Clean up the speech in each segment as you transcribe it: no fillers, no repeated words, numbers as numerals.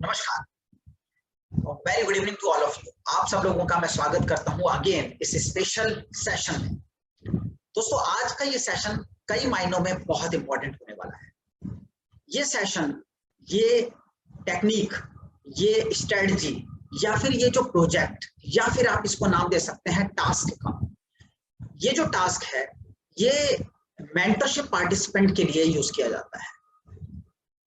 नमस्कार, very good evening to all of you. आप सब लोगों का मैं स्वागत करता हूं अगेन इस स्पेशल सेशन में। दोस्तों, आज का ये सेशन कई मायनों में बहुत इंपॉर्टेंट होने वाला है। ये सेशन, ये टेक्निक, ये स्ट्रेटजी या फिर ये जो प्रोजेक्ट या फिर आप इसको नाम दे सकते हैं टास्क का, ये जो टास्क है ये मेंटरशिप पार्टिसिपेंट के लिए यूज किया जाता है।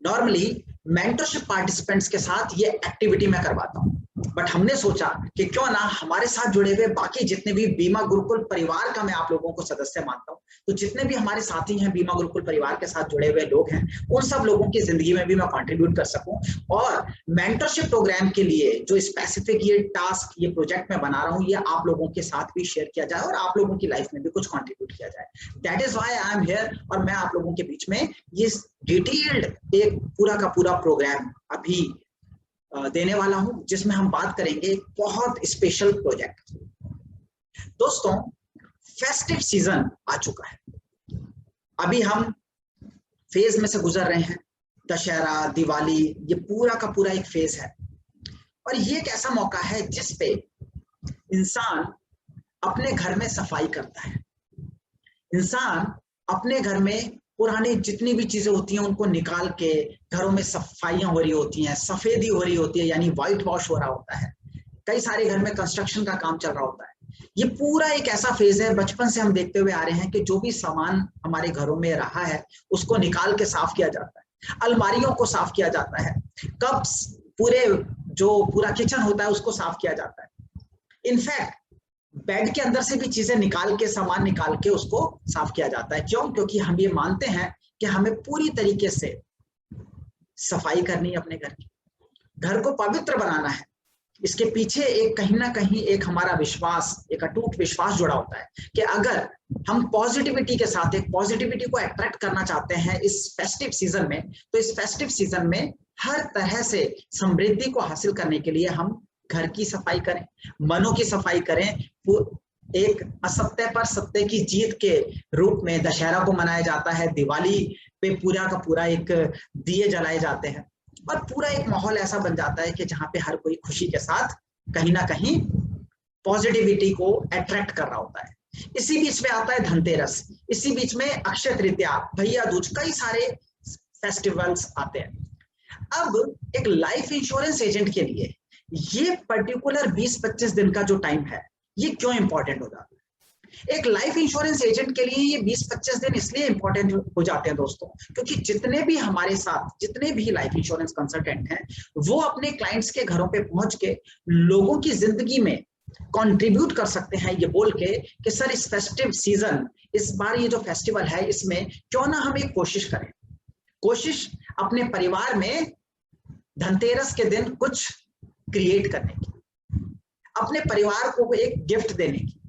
नॉर्मली मेंटरशिप पार्टिसिपेंट्स के साथ ये एक्टिविटी मैं करवाता हूं, बट हमने सोचा कि क्यों ना हमारे साथ जुड़े हुए बाकी जितने भी बीमा गुरुकुल परिवार का मैं आप लोगों को सदस्य मानता हूं, तो जितने भी हमारे साथी हैं बीमा गुरुकुल परिवार के साथ जुड़े हुए लोग हैं, उन सब लोगों की जिंदगी में भी मैं कंट्रीब्यूट कर सकूं और मेंटरशिप प्रोग्राम के लिए जो स्पेसिफिक ये टास्क, ये प्रोजेक्ट मैं बना रहा हूं, ये आप लोगों के साथ भी शेयर किया जाए और आप लोगों की लाइफ में भी कुछ कंट्रीब्यूट किया जाए। That is why I am here और मैं आप लोगों के बीच में ये डिटेल्ड एक पूरा का पूरा प्रोग्राम अभी देने वाला हूं, जिसमें हम बात करेंगे एक बहुत स्पेशल प्रोजेक्ट। दोस्तों, फेस्टिव सीजन आ चुका है, अभी हम फेज में से गुजर रहे हैं। दशहरा, दिवाली, ये पूरा का पूरा एक फेज है और ये एक ऐसा मौका है जिसपे इंसान अपने घर में सफाई करता है। इंसान अपने घर में पुरानी जितनी भी चीजें होती हैं उनको निकाल के घरों में सफाइयां हो रही होती हैं, सफेदी हो रही होती है, यानी व्हाइट वॉश हो रहा होता है। कई सारे घर में कंस्ट्रक्शन का काम चल रहा होता है। ये पूरा एक ऐसा फेज है, बचपन से हम देखते हुए आ रहे हैं कि जो भी सामान हमारे घरों में रहा है उसको निकाल के साफ किया जाता है, अलमारियों को साफ किया जाता है, कप्स, पूरे जो पूरा किचन होता है उसको साफ किया जाता है। इनफैक्ट बेड के अंदर से भी चीजें निकाल के, सामान निकाल के उसको साफ किया जाता है। क्यों? क्योंकि हम ये मानते हैं कि हमें पूरी तरीके से सफाई करनी है अपने घर की, घर को पवित्र बनाना है। इसके पीछे एक कहीं ना कहीं एक हमारा विश्वास, एक अटूट विश्वास जुड़ा होता है कि अगर हम पॉजिटिविटी के साथ एक पॉजिटिविटी को अट्रैक्ट करना चाहते हैं इस फेस्टिव सीजन में, तो इस फेस्टिव सीजन में हर तरह से समृद्धि को हासिल करने के लिए हम घर की सफाई करें, मनों की सफाई करें। एक असत्य पर सत्य की जीत के रूप में दशहरा को मनाया जाता है, दिवाली पे पूरा का पूरा एक दिए जलाए जाते हैं और पूरा एक माहौल ऐसा बन जाता है कि जहां पे हर कोई खुशी के साथ कहीं ना कहीं पॉजिटिविटी को अट्रैक्ट कर रहा होता है। इसी बीच में आता है धनतेरस, इसी बीच में अक्षय तृतीया, भैया दूज, कई सारे फेस्टिवल्स आते हैं। अब एक लाइफ इंश्योरेंस एजेंट के लिए ये पर्टिकुलर 20-25 दिन का जो टाइम है ये क्यों इंपॉर्टेंट हो जाता है? एक लाइफ इंश्योरेंस एजेंट के लिए ये 20-25 दिन इसलिए इंपॉर्टेंट हो जाते हैं दोस्तों, क्योंकि जितने भी हमारे साथ जितने भी लाइफ इंश्योरेंस कंसल्टेंट हैं वो अपने क्लाइंट्स के घरों पे पहुंच के लोगों की जिंदगी में कंट्रीब्यूट कर सकते हैं, ये बोल के कि सर इस फेस्टिव सीजन, इस बार ये जो फेस्टिवल है इसमें क्यों ना हम एक कोशिश करें, कोशिश अपने परिवार में धनतेरस के दिन कुछ क्रिएट करने की, अपने परिवार को एक गिफ्ट देने की,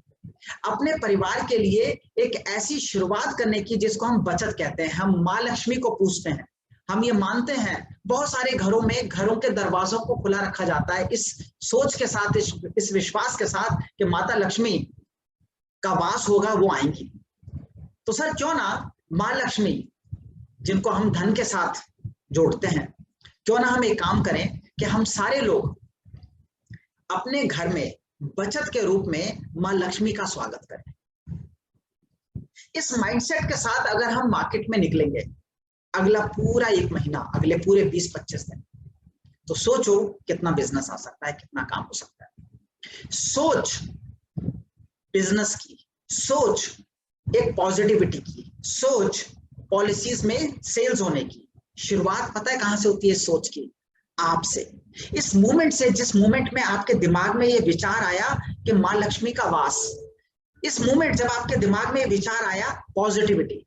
अपने परिवार के लिए एक ऐसी शुरुआत करने की जिसको हम बचत कहते हैं। हम माँ लक्ष्मी को पूजते हैं, हम ये मानते हैं, बहुत सारे घरों में घरों के दरवाजों को खुला रखा जाता है इस सोच के साथ, इस विश्वास के साथ कि माता लक्ष्मी का वास होगा, वो आएंगी। तो सर क्यों ना माँ लक्ष्मी, जिनको हम धन के साथ जोड़ते हैं, क्यों ना हम एक काम करें कि हम सारे लोग अपने घर में बचत के रूप में मां लक्ष्मी का स्वागत करें। इस माइंडसेट के साथ अगर हम मार्केट में निकलेंगे अगला पूरा एक महीना, अगले पूरे 20-25 दिन, तो सोचो कितना बिजनेस आ सकता है, कितना काम हो सकता है। सोच बिजनेस की, सोच एक पॉजिटिविटी की, सोच पॉलिसीज में सेल्स होने की। शुरुआत पता है कहां से होती है सोच की? आपसे। इस मूवमेंट से, जिस मूवमेंट में आपके दिमाग में ये विचार आया कि मां लक्ष्मी का वास, इस मूवमेंट जब आपके दिमाग में ये विचार आया पॉजिटिविटी,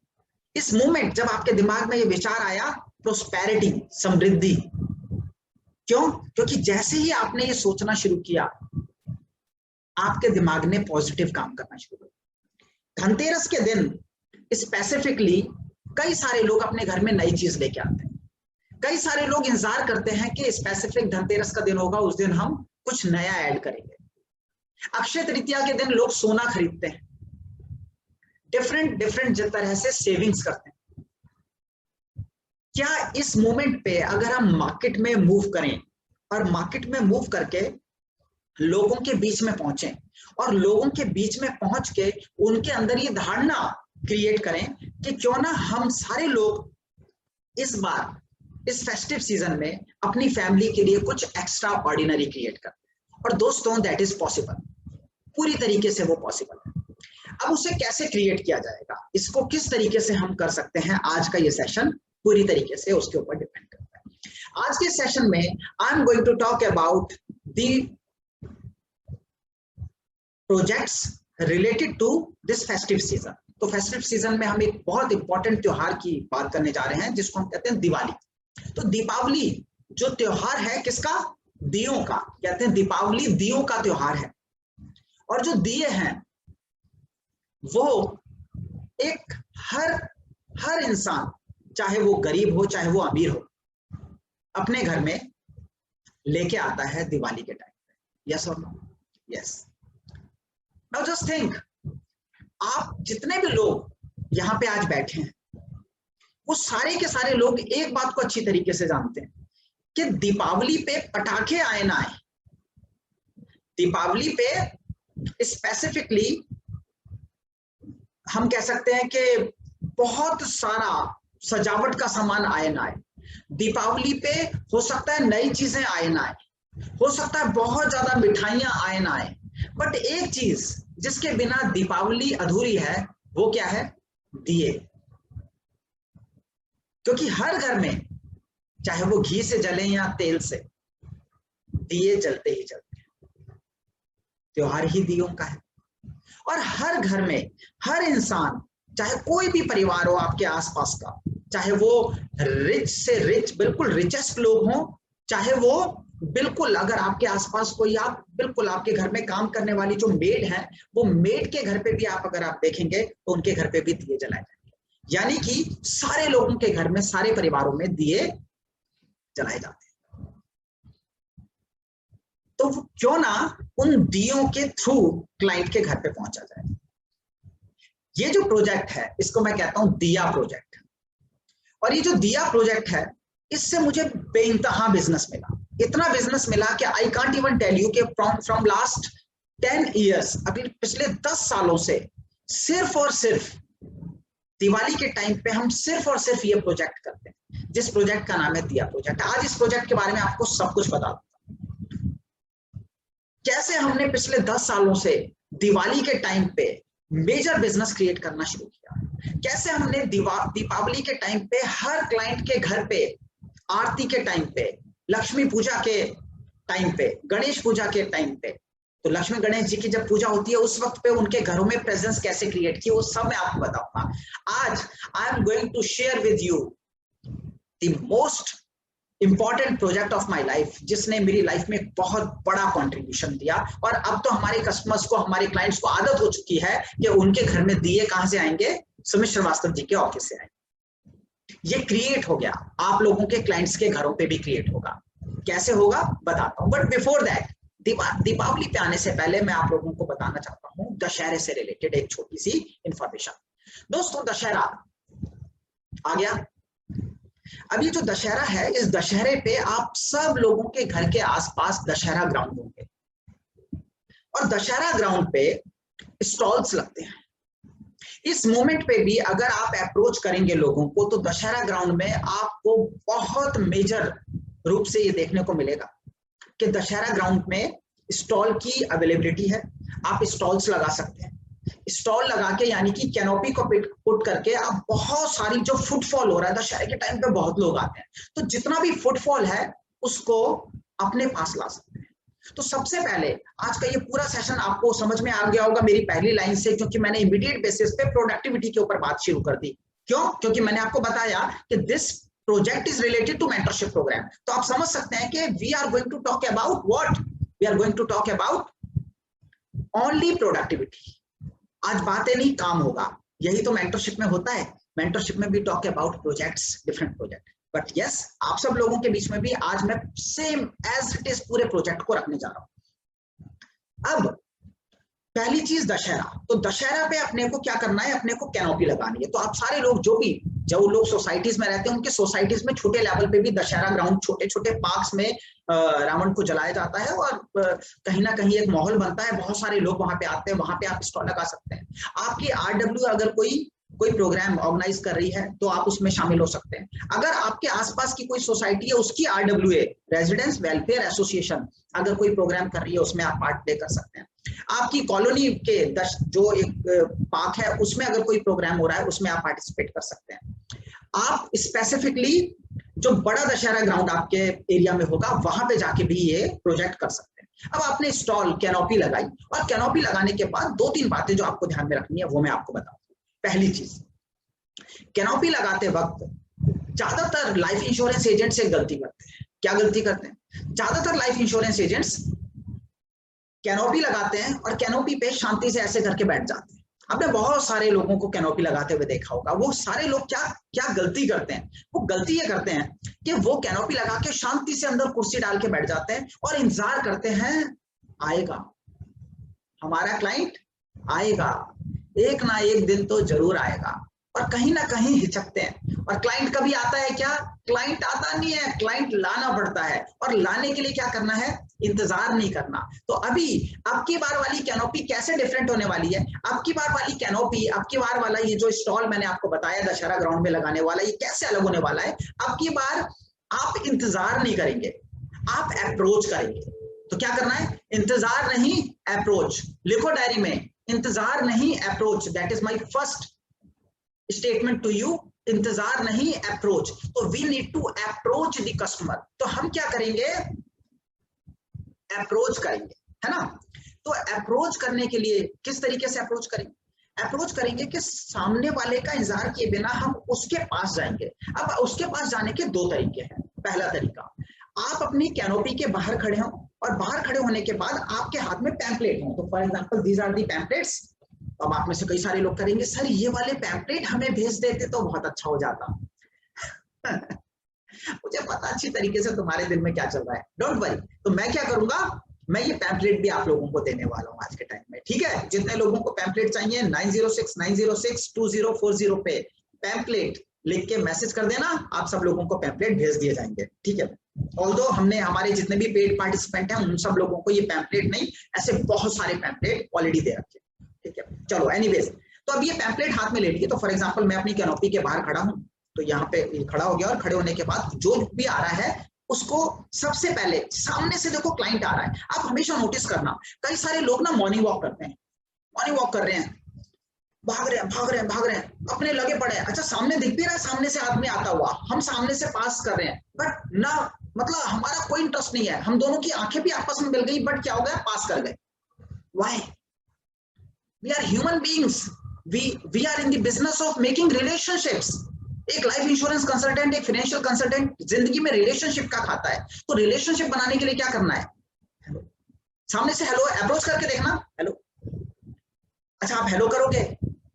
इस मूवमेंट जब आपके दिमाग में ये विचार आया प्रोस्पेरिटी, समृद्धि। क्यों? क्योंकि जैसे ही आपने ये सोचना शुरू किया आपके दिमाग ने पॉजिटिव काम करना शुरू किया। धनतेरस के दिन स्पेसिफिकली कई सारे लोग अपने घर में नई चीज लेके आते हैं, कई सारे लोग इंतजार करते हैं कि स्पेसिफिक धनतेरस का दिन होगा, उस दिन हम कुछ नया ऐड करेंगे। अक्षय तृतीया के दिन लोग सोना खरीदते हैं, डिफरेंट तरह से सेविंग्स करते हैं। क्या इस मोमेंट पे अगर हम मार्केट में मूव करें और मार्केट में मूव करके लोगों के बीच में पहुंचे और लोगों के बीच में पहुंच के उनके अंदर ये धारणा क्रिएट करें कि क्यों ना हम सारे लोग इस बार इस फेस्टिव सीजन में अपनी फैमिली के लिए कुछ एक्स्ट्रा ऑर्डिनरी क्रिएट करें। और दोस्तों दैट इज पॉसिबल, पूरी तरीके से वो पॉसिबल है। अब उसे कैसे क्रिएट किया जाएगा, इसको किस तरीके से हम कर सकते हैं, आज का ये सेशन पूरी तरीके से उसके ऊपर डिपेंड करता है। आज के सेशन में I am going to talk about the projects related to this festive season. तो फेस्टिव सीजन में हम एक बहुत इंपॉर्टेंट त्योहार की बात करने जा रहे हैं जिसको हम कहते हैं दिवाली। तो दीपावली जो त्योहार है किसका, दियों का, कहते हैं दीपावली दियों का त्योहार है। और जो दिए हैं वो एक हर इंसान, चाहे वो गरीब हो चाहे वो अमीर हो, अपने घर में लेके आता है दिवाली के टाइम पे। यस और no? Yes. Now just think, आप जितने भी लोग यहाँ पे आज बैठे हैं वो सारे के सारे लोग एक बात को अच्छी तरीके से जानते हैं कि दीपावली पे पटाखे आए ना आए, दीपावली पे स्पेसिफिकली हम कह सकते हैं कि बहुत सारा सजावट का सामान आए ना आए, दीपावली पे हो सकता है नई चीजें आए ना आए, हो सकता है बहुत ज्यादा मिठाइयां आए ना आए, बट एक चीज जिसके बिना दीपावली अधूरी है वो क्या है, दिए। क्योंकि हर घर में चाहे वो घी से जले या तेल से, दिए जलते ही जलते हैं, त्योहार ही दियों का है। और हर घर में हर इंसान, चाहे कोई भी परिवार हो आपके आसपास का, चाहे वो रिच से रिच बिल्कुल रिचेस्ट लोग हों, चाहे वो बिल्कुल अगर आपके आसपास कोई, आप बिल्कुल आपके घर में काम करने वाली जो मेड है, वो मेड के घर पे भी आप अगर आप देखेंगे तो उनके घर पे भी दिए जलाए जाएंगे। यानी कि सारे लोगों के घर में, सारे परिवारों में दिए जलाए जाते हैं। तो क्यों ना उन दियों के थ्रू क्लाइंट के घर पे पहुंचा जाए। ये जो प्रोजेक्ट है इसको मैं कहता हूं दिया प्रोजेक्ट। और ये जो दिया प्रोजेक्ट है इससे मुझे बेइंतहा बिजनेस मिला, इतना बिजनेस मिला कि I can't even tell you कि फ्रॉम लास्ट 10 इयर्स, अभी पिछले 10 सालों से सिर्फ और सिर्फ दिवाली के टाइम पे हम सिर्फ और सिर्फ ये प्रोजेक्ट करते हैं, जिस प्रोजेक्ट का नाम है दिया प्रोजेक्ट। आज इस प्रोजेक्ट के बारे में आपको सब कुछ बता दूंगा, कैसे हमने पिछले 10 सालों से दिवाली के टाइम पे मेजर बिजनेस क्रिएट करना शुरू किया, कैसे हमने दीपावली के टाइम पे हर क्लाइंट के घर पे, आरती के टाइम पे, लक्ष्मी पूजा के टाइम पे, गणेश पूजा के टाइम पे, तो लक्ष्मी गणेश जी की जब पूजा होती है उस वक्त पे उनके घरों में प्रेजेंस कैसे क्रिएट की, वो सब मैं आपको बताऊंगा। आज I am going to share with you the most important project of my life, जिसने मेरी लाइफ में बहुत बड़ा कंट्रीब्यूशन दिया। और अब तो हमारे कस्टमर्स को, हमारे क्लाइंट्स को आदत हो चुकी है कि उनके घर में दिए कहां से आएंगे, सुमित श्रीवास्तव जी के ऑफिस से आएंगे। ये क्रिएट हो गया, आप लोगों के क्लाइंट्स के घरों पे भी क्रिएट होगा। कैसे होगा बताता हूं, बट बिफोर दैट दीपावली पे आने से पहले मैं आप लोगों को बताना चाहता हूं दशहरे से रिलेटेड एक छोटी सी इंफॉर्मेशन। दोस्तों दशहरा आ गया, अब ये जो दशहरा है, इस दशहरे पे आप सब लोगों के घर के आसपास दशहरा ग्राउंड होंगे और दशहरा ग्राउंड पे स्टॉल्स लगते हैं। इस मोमेंट पे भी अगर आप अप्रोच करेंगे लोगों को तो दशहरा ग्राउंड में आपको बहुत मेजर रूप से ये देखने को मिलेगा कि दशहरा ग्राउंड में स्टॉल की अवेलेबिलिटी है, आप स्टॉल्स लगा सकते हैं। स्टॉल लगा के यानी कि कैनोपी को पुट करके आप बहुत सारी जो फुटफॉल हो रहा है, दशहरे के टाइम पे बहुत लोग आते हैं, तो जितना भी फुटफॉल है उसको अपने पास ला सकते हैं। तो सबसे पहले आज का ये पूरा सेशन आपको समझ में आ गया होगा मेरी पहली लाइन से, क्योंकि मैंने इमीडिएट बेसिस पे प्रोडक्टिविटी के ऊपर बात शुरू कर दी। क्यों? क्योंकि मैंने आपको बताया कि this project is related to mentorship program. तो आप समझ सकते हैं कि we are going to talk about what, we are going to talk about only productivity. आज बातें नहीं, काम होगा, यही तो मेंटरशिप में होता है। मेंटरशिप में भी talk about projects, different project, but yes आप सब लोगों के बीच में भी आज मैं सेम एज इट इज पूरे प्रोजेक्ट को रखने जा रहा हूं। अब पहली चीज दशहरा। तो दशहरा पे अपने को क्या करना है, अपने को कैनोपी लगानी है। तो आप सारे लोग जो लोग सोसाइटीज में रहते हैं, उनके सोसाइटीज में छोटे लेवल पे भी दशहरा ग्राउंड, छोटे छोटे पार्क्स में रावण को जलाया जाता है और कहीं ना कहीं एक माहौल बनता है, बहुत सारे लोग वहां पे आते हैं, वहां पे आप स्टॉल लगा सकते हैं। आपकी आरडब्ल्यू अगर कोई प्रोग्राम ऑर्गेनाइज कर रही है तो आप उसमें शामिल हो सकते हैं। अगर आपके आसपास की कोई सोसाइटी है, उसकी आरडब्ल्यूए, रेजिडेंस वेलफेयर एसोसिएशन, अगर कोई प्रोग्राम कर रही है उसमें आप पार्ट प्ले कर सकते हैं। आपकी कॉलोनी के जो एक पार्क है उसमें अगर कोई प्रोग्राम हो रहा है उसमें आप पार्टिसिपेट कर सकते हैं। आप स्पेसिफिकली जो बड़ा दशहरा ग्राउंड आपके एरिया में होगा वहां पे जाके भी ये प्रोजेक्ट कर सकते हैं। अब आपने स्टॉल कैनोपी लगाई, और कैनोपी लगाने के बाद 2-3 बातें जो आपको ध्यान में रखनी है वो मैं आपको बताऊं। पहली चीज, कैनोपी लगाते वक्त ज्यादातर लाइफ इंश्योरेंस एजेंट से गलती करते हैं। क्या गलती करते हैं? ज्यादातर लाइफ इंश्योरेंस एजेंट्स कैनोपी लगाते हैं और कैनोपी पे शांति से ऐसे करके बैठ जाते हैं। आपने बहुत सारे लोगों को कैनोपी लगाते हुए देखा होगा। वो सारे लोग क्या गलती करते हैं? वो गलती ये करते हैं कि वो कैनोपी लगा के शांति से अंदर कुर्सी डाल के बैठ जाते हैं और इंतजार करते हैं, आएगा हमारा क्लाइंट, आएगा एक ना एक दिन तो जरूर आएगा, और कहीं ना कहीं हिचकते हैं। और क्लाइंट कभी आता है क्या? क्लाइंट आता नहीं है, क्लाइंट लाना पड़ता है। और लाने के लिए क्या करना है? इंतजार नहीं करना। तो अभी आपकी बार वाली कैनोपी कैसे डिफरेंट होने वाली है? आपकी बार वाली कैनोपी, आपकी बार वाला ये जो स्टॉल मैंने आपको बताया दशहरा ग्राउंड में लगाने वाला, ये कैसे अलग होने वाला है? आपकी बार आप इंतजार नहीं करेंगे, आप अप्रोच करेंगे। तो क्या करना है? इंतजार नहीं, अप्रोच। लिखो डायरी में, इंतजार नहीं, approach. That is my first statement to you. इंतजार नहीं, अप्रोच। तो we need to approach the customer. तो हम क्या करेंगे? अप्रोच करेंगे, है ना? तो अप्रोच करने के लिए किस तरीके से अप्रोच करेंगे? अप्रोच करेंगे कि सामने वाले का इंतजार किए बिना हम उसके पास जाएंगे। अब उसके पास जाने के 2 तरीके हैं। पहला तरीका, आप अपनी कैनोपी के बाहर खड़े हो, और बाहर खड़े होने के बाद आपके हाथ में पैम्पलेट हो। तो for example these are the pamphlets. अब आप में से कई सारे लोग करेंगे, सर ये वाले पैम्पलेट हमें भेज देते तो बहुत अच्छा हो जाता। मुझे पता अच्छी तरीके से तुम्हारे दिल में क्या चल रहा है, डोंट वरी। तो मैं क्या करूंगा, मैं ये पैम्पलेट भी आप लोगों को देने वाला हूँ आज के टाइम में, ठीक है? जितने लोगों को पैम्पलेट चाहिए 9069062040 पे पैम्पलेट लिख के मैसेज कर देना, आप सब लोगों को पैम्पलेट भेज दिए जाएंगे, ठीक है? ऑल्दो हमने हमारे जितने भी पेड पार्टिसिपेंट हैं उन सब लोगों को ये पैम्पलेट नहीं, ऐसे बहुत सारे पैम्पलेट ऑलरेडी दे रखे, ठीक है? चलो एनीवेज, तो अब ये पैम्पलेट हाथ में ले लिए। तो फॉर एग्जांपल मैं अपनी कैनोपी के बाहर खड़ा हूँ, तो यहाँ पे खड़ा हो गया, और खड़े होने के बाद जो भी आ रहा है उसको सबसे पहले सामने से देखो क्लाइंट आ रहा है। आप हमेशा नोटिस करना, कई सारे लोग ना मॉर्निंग वॉक करते हैं, मॉर्निंग वॉक कर रहे हैं, भाग रहे हैं, अपने लगे पड़े हैं। अच्छा, सामने दिख भी रहा है, सामने से आदमी आता हुआ, हम सामने से पास कर रहे हैं, बट ना मतलब हमारा कोई इंटरेस्ट नहीं है, हम दोनों की आंखें भी आपस में मिल गई, बट क्या हो गया? पास कर गए। Why? We are human beings, we are in the business of making relationships. एक लाइफ इंश्योरेंस कंसल्टेंट, एक फाइनेंशियल कंसल्टेंट जिंदगी में रिलेशनशिप का खाता है। तो रिलेशनशिप बनाने के लिए क्या करना है? हेलो, सामने से हेलो, अप्रोच करके देखना, हेलो। अच्छा, आप हेलो करोगे,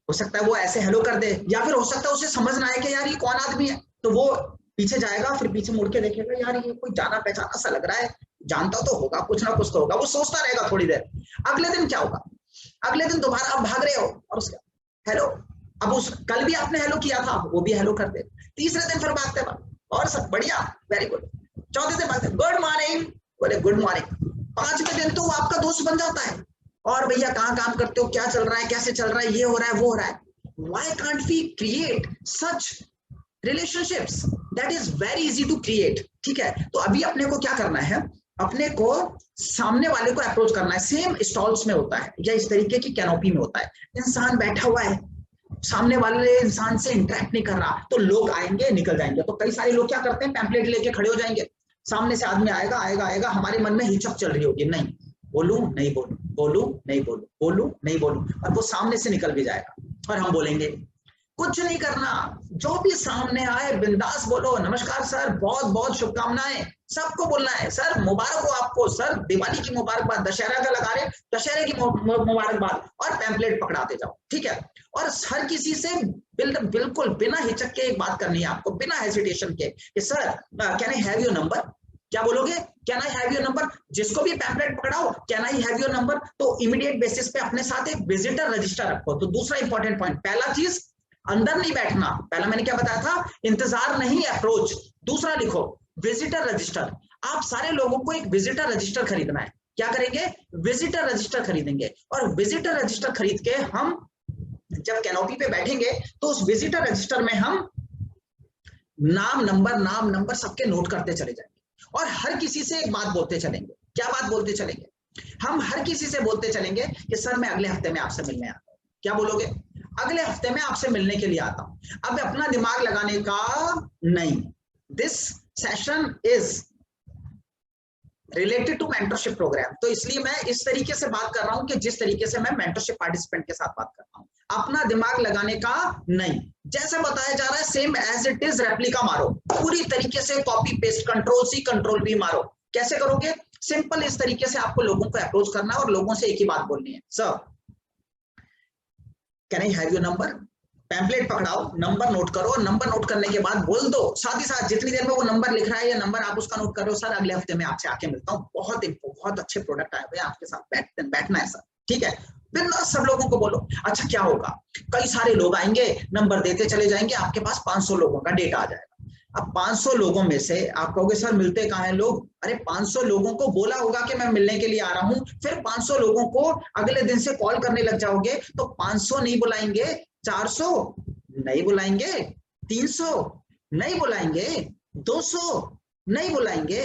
हो सकता है वो ऐसे हेलो कर दे, या फिर हो सकता है उसे समझ ना आए कि यार ये कौन आदमी है, तो वो पीछे जाएगा, फिर पीछे मुड़ के देखेगा, यार ये कोई जाना पहचाना सा लग रहा है, जानता तो होगा, कुछ ना कुछ तो होगा। वो सोचता रहेगा थोड़ी देर। अगले दिन क्या होगा? अगले दिन दोबारा आप भाग रहे हो और उसका हेलो, अब उस कल भी आपने हेलो किया था, वो भी हेलो कर दे। तीसरे दिन फिर भागते और सब बढ़िया, वेरी गुड। चौथे दिन भागते, गुड मॉर्निंग, बोले गुड मॉर्निंग। 5वें दिन तो वो आपका दोस्त बन जाता है, और भैया कहाँ काम करते हो, क्या चल रहा है, कैसे चल रहा है, ये हो रहा है, वो हो रहा है। Why can't we create such relationships? That is very easy to create, ठीक है? तो अभी अपने को क्या करना है? अपने को सामने वाले को अप्रोच करना है। सेम स्टॉल्स में होता है, या इस तरीके की कैनोपी में होता है। इंसान बैठा हुआ है, सामने वाले इंसान से इंटरेक्ट नहीं कर रहा, तो लोग आएंगे निकल जाएंगे। तो कई सारे लोग क्या करते हैं? पैम्पलेट लेके खड़े हो जाएंगे, सामने से आदमी आएगा आएगा आएगा, हमारे मन में हिचक चल रही होगी, नहीं बोलूं नहीं बोलूं, बोलूं नहीं बोलूं, बोलूं नहीं बोलूं, और वो सामने से निकल भी जाएगा। और हम बोलेंगे कुछ नहीं करना, जो भी सामने आए बिंदास बोलो, नमस्कार सर, बहुत बहुत शुभकामनाएं, सबको बोलना है, सर मुबारक हो आपको, सर दिवाली की मुबारकबाद, दशहरा का लगा रहे दशहरे की मुबारकबाद, और पैम्पलेट पकड़ाते जाओ, ठीक है? और हर किसी से बिल्कुल बिना हिचक के एक बात करनी है आपको, बिना हेजिटेशन के, कि sir can I have your number? क्या बोलोगे? Can I have your number, जिसको भी पैम्पलेट पकड़ाओ can I have your number, तो इमीडिएट बेसिस पे अपने साथ एक विजिटर रजिस्टर रखो। तो दूसरा इंपॉर्टेंट पॉइंट, पहला चीज अंदर नहीं बैठना, पहला मैंने क्या बताया था, इंतजार नहीं अप्रोच। दूसरा लिखो विजिटर रजिस्टर, आप सारे लोगों को एक विजिटर रजिस्टर खरीदना है। क्या करेंगे, विजिटर रजिस्टर खरीदेंगे, और विजिटर रजिस्टर खरीद के हम जब कैनोपी पे बैठेंगे तो उस विजिटर रजिस्टर में हम नाम नंबर सबके नोट करते चले जाएंगे, और हर किसी से एक बात बोलते चलेंगे। क्या बात बोलते चलेंगे, हम हर किसी से बोलते चलेंगे कि सर मैं अगले हफ्ते में आपसे मिलने आता हूं। क्या बोलोगे, अगले हफ्ते में आपसे मिलने के लिए आता हूं। अब अपना दिमाग लगाने का नहीं, this session is related to mentorship program, तो इसलिए मैं इस तरीके से बात कर रहा हूं कि जिस तरीके से मैं मेंटरशिप पार्टिसिपेंट के साथ बात कर रहा हूं। अपना दिमाग लगाने का नहीं, जैसा बताया जा रहा है same as it is replica मारो, पूरी तरीके से copy paste, control C control V मारो। कैसे करोगे, सिंपल इस तरीके से आपको लोगों को अप्रोच करना है और लोगों से एक ही बात बोलनी है, sir can I have your number. Pamphlet पकड़ाओ, नंबर नोट करो, नंबर नोट करने के बाद बोल दो, साथ ही साथ जितनी देर में वो नंबर लिख रहा है या नंबर आप उसका नोट कर रहे हो, सर अगले हफ्ते में आपसे आके मिलता हूँ, बहुत अच्छे प्रोडक्ट आए हुए हैं आपके साथ, बैठना है सर, ठीक है। बिंदास सब लोगों को बोलो। अच्छा क्या होगा, कई सारे लोग आएंगे, नंबर देते चले जाएंगे, आपके पास 500 लोगों का डेटा आ जाएगा। अब 500 लोगों में से आप कहोगे सर मिलते कहाँ हैं लोग, अरे 500 लोगों को बोला होगा कि मैं मिलने के लिए आ रहा हूं, फिर 500 लोगों को अगले दिन से कॉल करने लग जाओगे, तो 500 नहीं बुलाएंगे, 400 नहीं बुलाएंगे, 300 नहीं बुलाएंगे, 200 नहीं बुलाएंगे,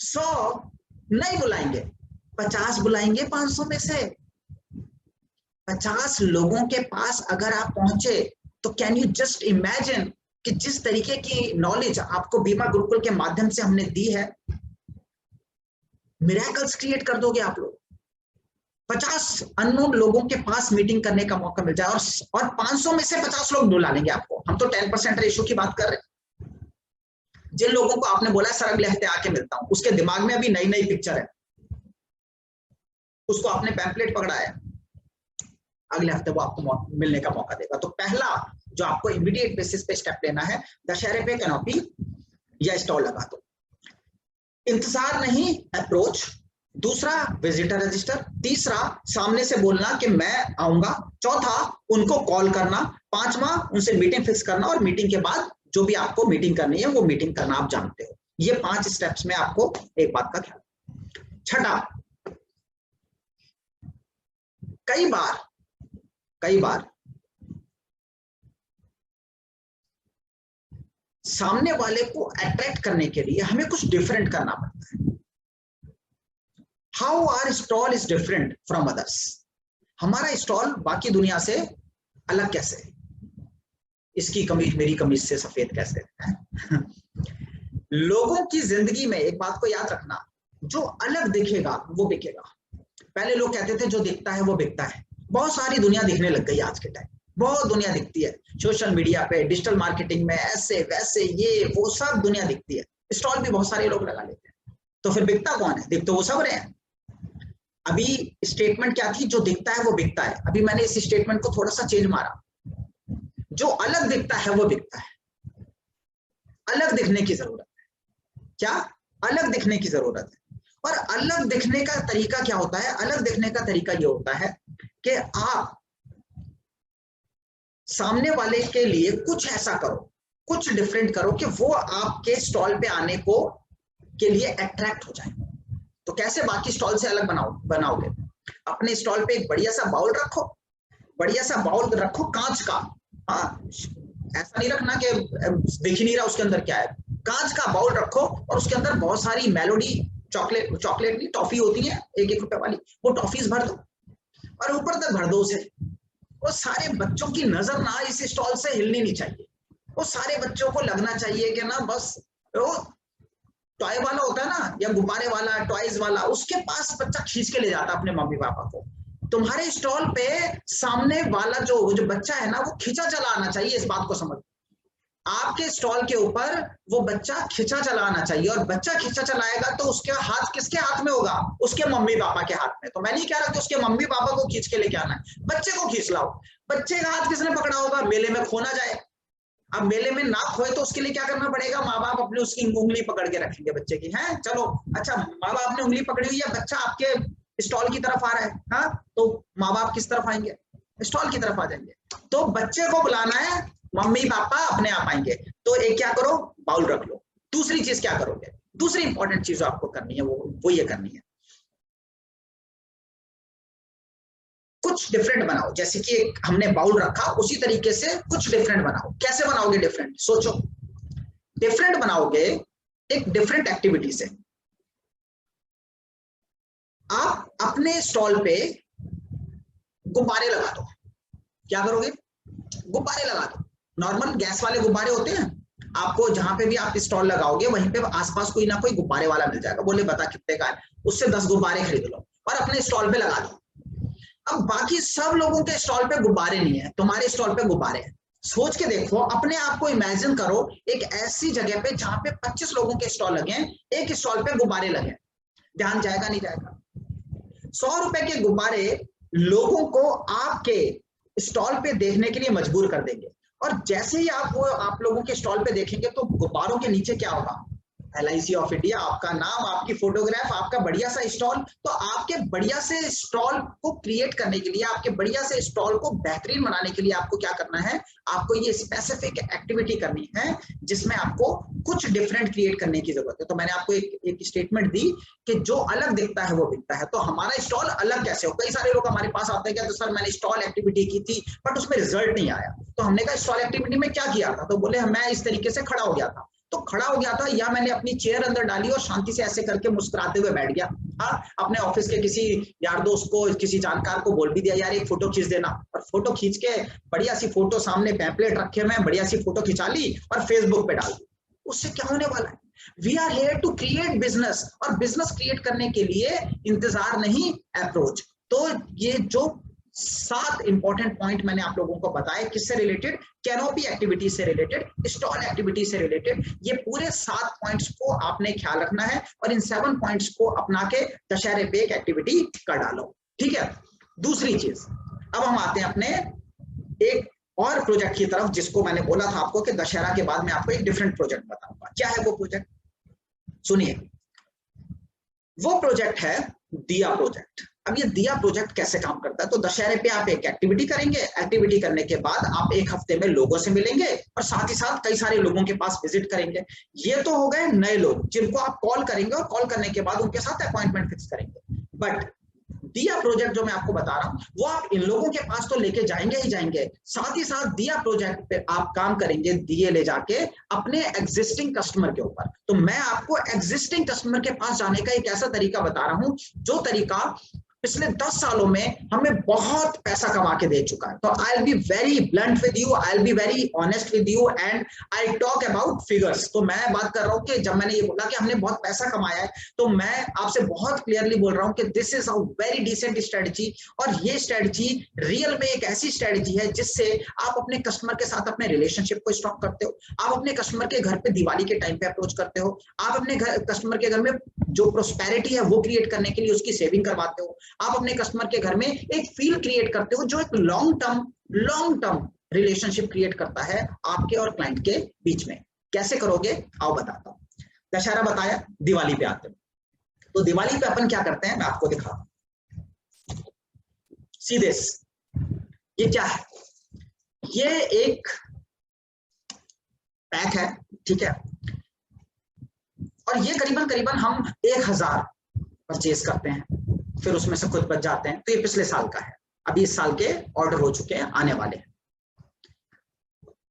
100 नहीं बुलाएंगे, 50 बुलाएंगे 500 में से। 50 लोगों के पास अगर आप पहुंचे तो कैन यू जस्ट इमेजिन कि जिस तरीके की नॉलेज आपको बीमा गुरुकुल के माध्यम से हमने दी है, मिरेकल्स क्रिएट कर दोगे आप लोग। 50 अननोन लोगों के पास मीटिंग करने का मौका मिल जाए, और 500 में से 50 लोग बुला लेंगे आपको। हम तो 10% रेशियो की बात कर रहे हैं। जिन लोगों को आपने बोला सर अगले हफ्ते आके मिलता हूं, उसके दिमाग में अभी नई नई पिक्चर है, उसको आपने पैम्पलेट पकड़ाया, अगले हफ्ते वो आपको मिलने का मौका देगा। तो पहला जो आपको इमीडिएट बेसिस पे स्टेप लेना है, दशहरे पे कैनोपी या स्टॉल लगा दो, इंतजार नहीं अप्रोच। दूसरा विजिटर रजिस्टर, तीसरा सामने से बोलना कि मैं आऊंगा, चौथा उनको कॉल करना, पांचवा उनसे मीटिंग फिक्स करना, और मीटिंग के बाद जो भी आपको मीटिंग करनी है वो मीटिंग करना आप जानते हो। ये 5 स्टेप्स में आपको एक बात का ख्याल। छठा, कई बार सामने वाले को अट्रैक्ट करने के लिए हमें कुछ डिफरेंट करना पड़ता है। How our stall is different from others, हमारा स्टॉल बाकी दुनिया से अलग कैसे है, इसकी कमीज मेरी कमीज से सफेद कैसे है। लोगों की जिंदगी में एक बात को याद रखना, जो अलग दिखेगा वो बिकेगा। पहले लोग कहते थे जो दिखता है वो बिकता है, बहुत सारी दुनिया दिखने लग गई आज के टाइम, बहुत दुनिया दिखती है सोशल मीडिया पे, डिजिटल मार्केटिंग में, ऐसे वैसे ये वो सब दुनिया दिखती है, स्टॉल भी बहुत सारे लोग लगा लेते हैं, तो फिर बिकता कौन है, दिख तो वो सब रहे हैं। अभी स्टेटमेंट क्या थी, जो दिखता है वो बिकता है, अभी मैंने इस स्टेटमेंट को थोड़ा सा चेंज मारा, जो अलग दिखता है वो बिकता है। अलग दिखने की जरूरत है, क्या अलग दिखने की जरूरत है। और अलग दिखने का तरीका क्या होता है, अलग दिखने का तरीका ये होता है कि आप सामने वाले के लिए कुछ ऐसा करो, कुछ डिफरेंट करो कि वो आपके स्टॉल पे आने को के लिए अट्रैक्ट हो जाए। तो कैसे बाकी स्टॉल से अलग बनाओगे, अपने स्टॉल पे एक बढ़िया सा बाउल रखो, बढ़िया सा बाउल रखो कांच का, हाँ ऐसा नहीं रखना कि दिख ही नहीं रहा उसके अंदर क्या है, कांच का बाउल रखो और उसके अंदर बहुत सारी मेलोडी चॉकलेट नहीं टॉफी होती है 1-1 रुपए वाली, वो टॉफीज भर दो और ऊपर तक भर दो उसे। वो सारे बच्चों की नजर ना इस स्टॉल से हिलनी नहीं चाहिए, वो सारे बच्चों को लगना चाहिए कि ना बस वो टॉय वाला होता है ना, या गुब्बारे वाला, टॉयज वाला, उसके पास बच्चा खींच के ले जाता अपने मम्मी पापा को। तुम्हारे स्टॉल पे सामने वाला जो बच्चा है ना, वो खींचा चला आना चाहिए, इस बात को समझ। आपके स्टॉल के ऊपर वो बच्चा खींचा चला आना चाहिए, और बच्चा खींचा चलाएगा तो उसका हाथ किसके हाथ में होगा, उसके मम्मी पापा के हाथ में। तो मैं नहीं कह रहा कि उसके मम्मी पापा को खींच के लेके आना है, बच्चे को खींच लाओ। बच्चे का हाथ किसने पकड़ा होगा, मेले में खो ना जाए, अब मेले में नाक खोए तो उसके लिए क्या करना पड़ेगा, माँ बाप अपने उसकी उंगली पकड़ के रखेंगे बच्चे की, है चलो अच्छा माँ बाप ने उंगली पकड़ी हुई है, बच्चा आपके स्टॉल की तरफ आ रहा है, हाँ तो माँ बाप किस तरफ आएंगे, स्टॉल की तरफ आ जाएंगे। तो बच्चे को बुलाना है, मम्मी पापा अपने आप आएंगे। तो एक क्या करो, बाउल रख लो। दूसरी चीज क्या करोगे, दूसरी इंपॉर्टेंट चीज आपको करनी है वो ये करनी है, कुछ डिफरेंट बनाओ। जैसे कि एक हमने बाउल रखा, उसी तरीके से कुछ डिफरेंट बनाओ। कैसे बनाओगे डिफरेंट, सोचो। डिफरेंट बनाओगे एक डिफरेंट एक्टिविटी से। आप अपने स्टॉल पे गुब्बारे लगा दो। क्या करोगे, गुब्बारे लगा दो। नॉर्मल गैस वाले गुब्बारे होते हैं, आपको जहां पे भी आप स्टॉल लगाओगे वहीं पे आसपास कोई ना कोई गुब्बारे वाला मिल जाएगा, बोले बता कितने का है, उससे 10 गुब्बारे खरीद लो और अपने स्टॉल पे लगा दो। अब बाकी सब लोगों के स्टॉल पे गुब्बारे नहीं है, तुम्हारे स्टॉल पे गुब्बारे हैं। सोच के देखो, अपने आप को इमेजिन करो एक ऐसी जगह पे जहां पे 25 लोगों के स्टॉल लगे हैं, एक स्टॉल पे गुब्बारे लगे। ध्यान जाएगा नहीं जाएगा, 100 रुपए के गुब्बारे लोगों को आपके स्टॉल पे देखने के लिए मजबूर कर देंगे। और जैसे ही आप वो आप लोगों के स्टॉल पे देखेंगे तो गुब्बारों के नीचे क्या होगा, LIC ऑफ इंडिया, आपका नाम, आपकी फोटोग्राफ, आपका बढ़िया सा स्टॉल। तो आपके बढ़िया से स्टॉल को क्रिएट करने के लिए, आपके बढ़िया से स्टॉल को बेहतरीन बनाने के लिए आपको क्या करना है, आपको ये स्पेसिफिक एक्टिविटी करनी है जिसमें आपको कुछ डिफरेंट क्रिएट करने की जरूरत है। तो मैंने आपको एक स्टेटमेंट दी कि जो अलग दिखता है वो बिकता है। तो हमारा स्टॉल अलग कैसे हो, कई सारे लोग हमारे पास आते हैं, क्या तो सर मैंने स्टॉल एक्टिविटी की थी बट उसमें रिजल्ट नहीं आया। तो हमने कहा स्टॉल एक्टिविटी में क्या किया था, तो बोले मैं इस तरीके से खड़ा हो गया था। तो खड़ा हो गया था या मैंने अपनी चेयर अंदर डाली और शांति से ऐसे करके मुस्कुराते हुए बैठ गया। हाँ, अपने ऑफिस के किसी यार दोस्त को, किसी जानकार को बोल भी दिया यार एक फोटो खींच देना, और फोटो खींच के बढ़िया सी फोटो, सामने पैम्पलेट रखे हुए हैं, बढ़िया सी फोटो खिंचा ली और फेसबुक पे डाल दी। उससे क्या होने वाला है, we are here to create business, और बिजनेस क्रिएट करने के लिए इंतजार नहीं, अप्रोच। तो ये जो 7 इंपॉर्टेंट पॉइंट मैंने आप लोगों को बताया, किससे रिलेटेड, कैनोपी एक्टिविटी से रिलेटेड, स्टॉल एक्टिविटी से रिलेटेड, ये पूरे 7 पॉइंट्स को आपने ख्याल रखना है और इन 7 पॉइंट्स को अपना के दशहरे पे एक एक्टिविटी कर डालो। ठीक है। दूसरी चीज, अब हम आते हैं अपने एक और प्रोजेक्ट की तरफ, जिसको मैंने बोला था आपको कि दशहरा के बाद मैं आपको एक डिफरेंट प्रोजेक्ट बताऊंगा। क्या है वो प्रोजेक्ट, सुनिए। वो प्रोजेक्ट है दिया प्रोजेक्ट। अब ये दिया प्रोजेक्ट कैसे काम करता है, तो दशहरे पे आप एक एक्टिविटी करेंगे, एक्टिविटी करने के बाद आप एक हफ्ते में लोगों से मिलेंगे और साथ ही साथ कई सारे लोगों के पास विजिट करेंगे। ये तो हो गए नए लोग जिनको आप कॉल करेंगे और कॉल करने के बाद उनके साथ अपॉइंटमेंट फिक्स करेंगे। बट दिया प्रोजेक्ट जो मैं आपको बता रहा हूं वो आप इन लोगों के पास तो लेके जाएंगे ही जाएंगे, साथ ही साथ दिया प्रोजेक्ट पे आप काम करेंगे दिए ले जाके अपने एग्जिस्टिंग कस्टमर के ऊपर। तो मैं आपको एग्जिस्टिंग कस्टमर के पास जाने का एक ऐसा तरीका बता रहा हूं जो तरीका पिछले 10 सालों में हमें बहुत पैसा कमा के दे चुका है। तो I will be very blunt with you, I will be very honest with you and I talk about figures. तो मैं बात कर रहा हूं कि जब मैंने ये बोला कि हमने बहुत पैसा कमाया है, तो मैं आपसे बहुत क्लियरली बोल रहा हूं कि this is a very decent strategy. और ये स्ट्रेटजी रियल में एक ऐसी स्ट्रेटजी है जिससे आप अपने कस्टमर के साथ अपने रिलेशनशिप को स्टॉक करते हो, आप अपने कस्टमर के घर पे दिवाली के टाइम पे अप्रोच करते हो, आप अपने कस्टमर के घर में जो प्रोस्पेरिटी है वो क्रिएट करने के लिए उसकी सेविंग करवाते हो, आप अपने कस्टमर के घर में एक फील क्रिएट करते हो जो एक लॉन्ग टर्म रिलेशनशिप क्रिएट करता है आपके और क्लाइंट के बीच में। कैसे करोगे आओ बताता हूं। दशहरा बताया, दिवाली पे आते हैं। तो दिवाली पे अपन क्या करते हैं मैं आपको दिखाता हूं सीधे। ये क्या है, ये एक पैक है, ठीक है। और ये करीबन करीबन हम 1000 परचेज करते हैं, फिर उसमें से कुछ बच जाते हैं। तो ये पिछले साल का है, अभी इस साल के ऑर्डर हो चुके हैं, आने वाले हैं।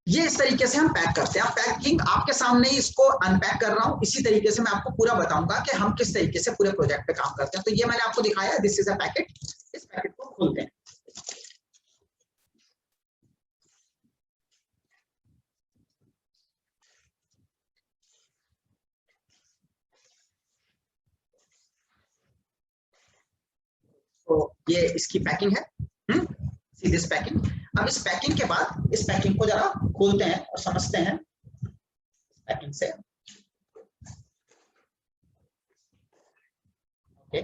ये इस तरीके से हम पैक करते हैं। पैकिंग आपके सामने ही इसको अनपैक कर रहा हूं, इसी तरीके से मैं आपको पूरा बताऊंगा कि हम किस तरीके से पूरे प्रोजेक्ट पे काम करते हैं। तो ये मैंने आपको दिखाया, दिस इज अ पैकेट। इस पैकेट को खोलते हैं। तो ये इसकी पैकिंग है, सी दिस पैकिंग। अब इस पैकिंग के बाद इस पैकिंग को जरा खोलते हैं और समझते हैं पैकिंग से। ओके,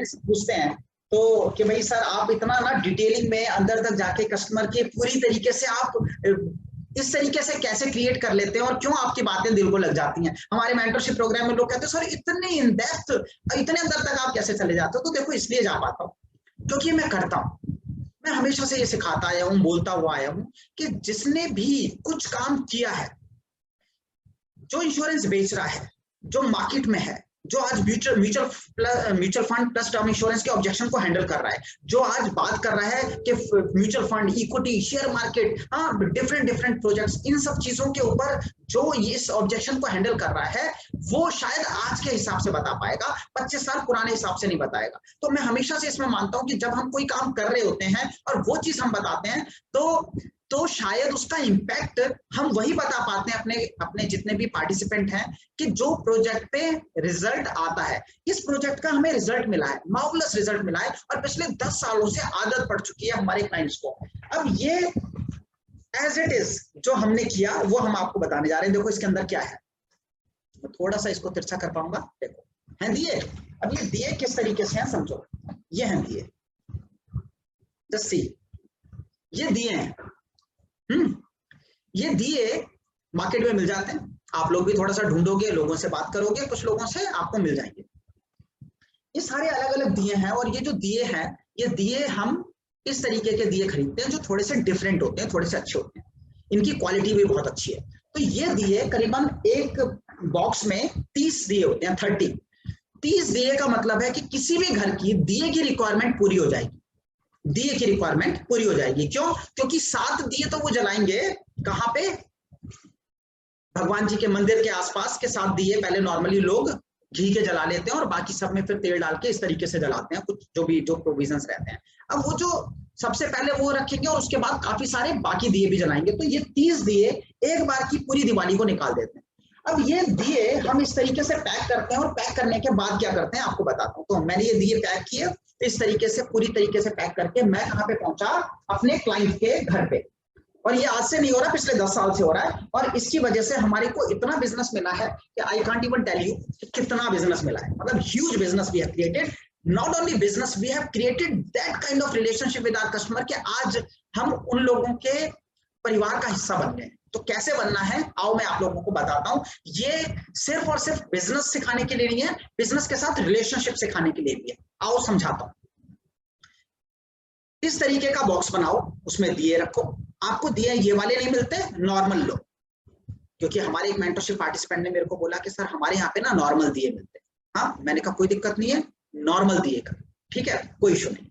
क्लाइंट्स पूछते हैं तो कि भाई सर आप इतना ना डिटेलिंग में अंदर तक जाके कस्टमर के पूरी तरीके से आप इस तरीके से कैसे क्रिएट कर लेते हैं और क्यों आपकी बातें दिल को लग जाती हैं। हमारे मेंटरशिप प्रोग्राम में लोग कहते हैं सर इतने इन डेप्थ, इतने अंदर तक आप कैसे चले जाते हो। तो देखो इसलिए जा पाता हूँ क्योंकि मैं करता हूँ। मैं हमेशा से ये सिखाता आया हूँ, बोलता हुआ आया हूँ कि जिसने भी कुछ काम किया है, जो इंश्योरेंस बेच रहा है, जो मार्केट में है, जो आज mutual fund plus term insurance के ऑब्जेक्शन को हैंडल कर रहा है, जो आज बात कर रहा है कि mutual fund, equity, share market, different projects, इन सब चीजों के ऊपर जो इस ऑब्जेक्शन को हैंडल कर रहा है, वो शायद आज के हिसाब से बता पाएगा, 25 साल पुराने हिसाब से नहीं बताएगा। तो मैं हमेशा से इसमें मानता हूं कि जब हम कोई काम कर रहे होते हैं और वो चीज हम बताते हैं तो शायद उसका इम्पैक्ट हम वही बता पाते हैं अपने जितने भी पार्टिसिपेंट हैं कि जो प्रोजेक्ट पे रिजल्ट आता है, इस प्रोजेक्ट का हमें रिजल्ट मिला है, मार्वलस रिजल्ट मिला है और पिछले 10 सालों से आदत पड़ चुकी है हमारे क्लाइंट्स को। अब ये एज इट इज जो हमने किया वो हम आपको बताने जा रहे हैं। देखो इसके अंदर क्या है, मैं थोड़ा सा इसको तिरछा कर पाऊंगा। देखो हैं दिए, अब ये दिए किस तरीके से हैं समझो, ये हैं दिए, जस्ट सी, ये दिए हैं। ये दिए मार्केट में मिल जाते हैं, आप लोग भी थोड़ा सा ढूंढोगे, लोगों से बात करोगे, कुछ लोगों से आपको मिल जाएंगे। ये सारे अलग अलग दिए हैं और ये जो दिए हैं, ये दिए हम इस तरीके के दिए खरीदते हैं जो थोड़े से डिफरेंट होते हैं, थोड़े से अच्छे होते हैं, इनकी क्वालिटी भी बहुत अच्छी है। तो ये दिए करीबन एक बॉक्स में 30 दिए होते हैं, 30 दिए का मतलब है कि किसी भी घर की दिए की रिक्वायरमेंट पूरी हो जाएगी, दिए की रिक्वायरमेंट पूरी हो जाएगी। क्यों? क्योंकि 7 दिए तो वो जलाएंगे कहां पे, भगवान जी के मंदिर के आसपास के 7 दिए पहले नॉर्मली लोग घी के जला लेते हैं और बाकी सब में फिर तेल डाल के इस तरीके से जलाते हैं, कुछ जो प्रोविजंस रहते हैं। अब वो जो सबसे पहले वो रखेंगे और उसके बाद काफी सारे बाकी दिए भी जलाएंगे। तो ये 30 दिए एक बार की पूरी दिवाली को निकाल देते हैं। अब ये दिए हम इस तरीके से पैक करते हैं और पैक करने के बाद क्या करते हैं आपको बताता हूँ। तो मैंने ये दिए पैक किए इस तरीके से, पूरी तरीके से पैक करके मैं कहाँ पे पहुंचा, अपने क्लाइंट के घर पे। और ये आज से नहीं हो रहा, पिछले 10 साल से हो रहा है और इसकी वजह से हमारे को इतना बिजनेस मिला है कि I can't even tell you कितना बिजनेस मिला है। मतलब huge business we have created, not only business, we have created that kind of relationship with our customer कि आज हम उन लोगों के परिवार का हिस्सा बन गए। तो कैसे बनना है आओ मैं आप लोगों को बताता हूं। ये सिर्फ और सिर्फ बिजनेस सिखाने के लिए नहीं है, बिजनेस के साथ रिलेशनशिप सिखाने के लिए भी है। आओ समझाता हूं। इस तरीके का बॉक्स बनाओ, उसमें दिए रखो। आपको दिए ये वाले नहीं मिलते, नॉर्मल लो, क्योंकि हमारे एक मेंटरशिप पार्टिसिपेंट ने मेरे को बोला कि सर हमारे यहाँ पे ना नॉर्मल दिए मिलते हैं। हाँ, मैंने कहा कोई दिक्कत नहीं है, नॉर्मल दिए का, ठीक है, कोई इशू नहीं।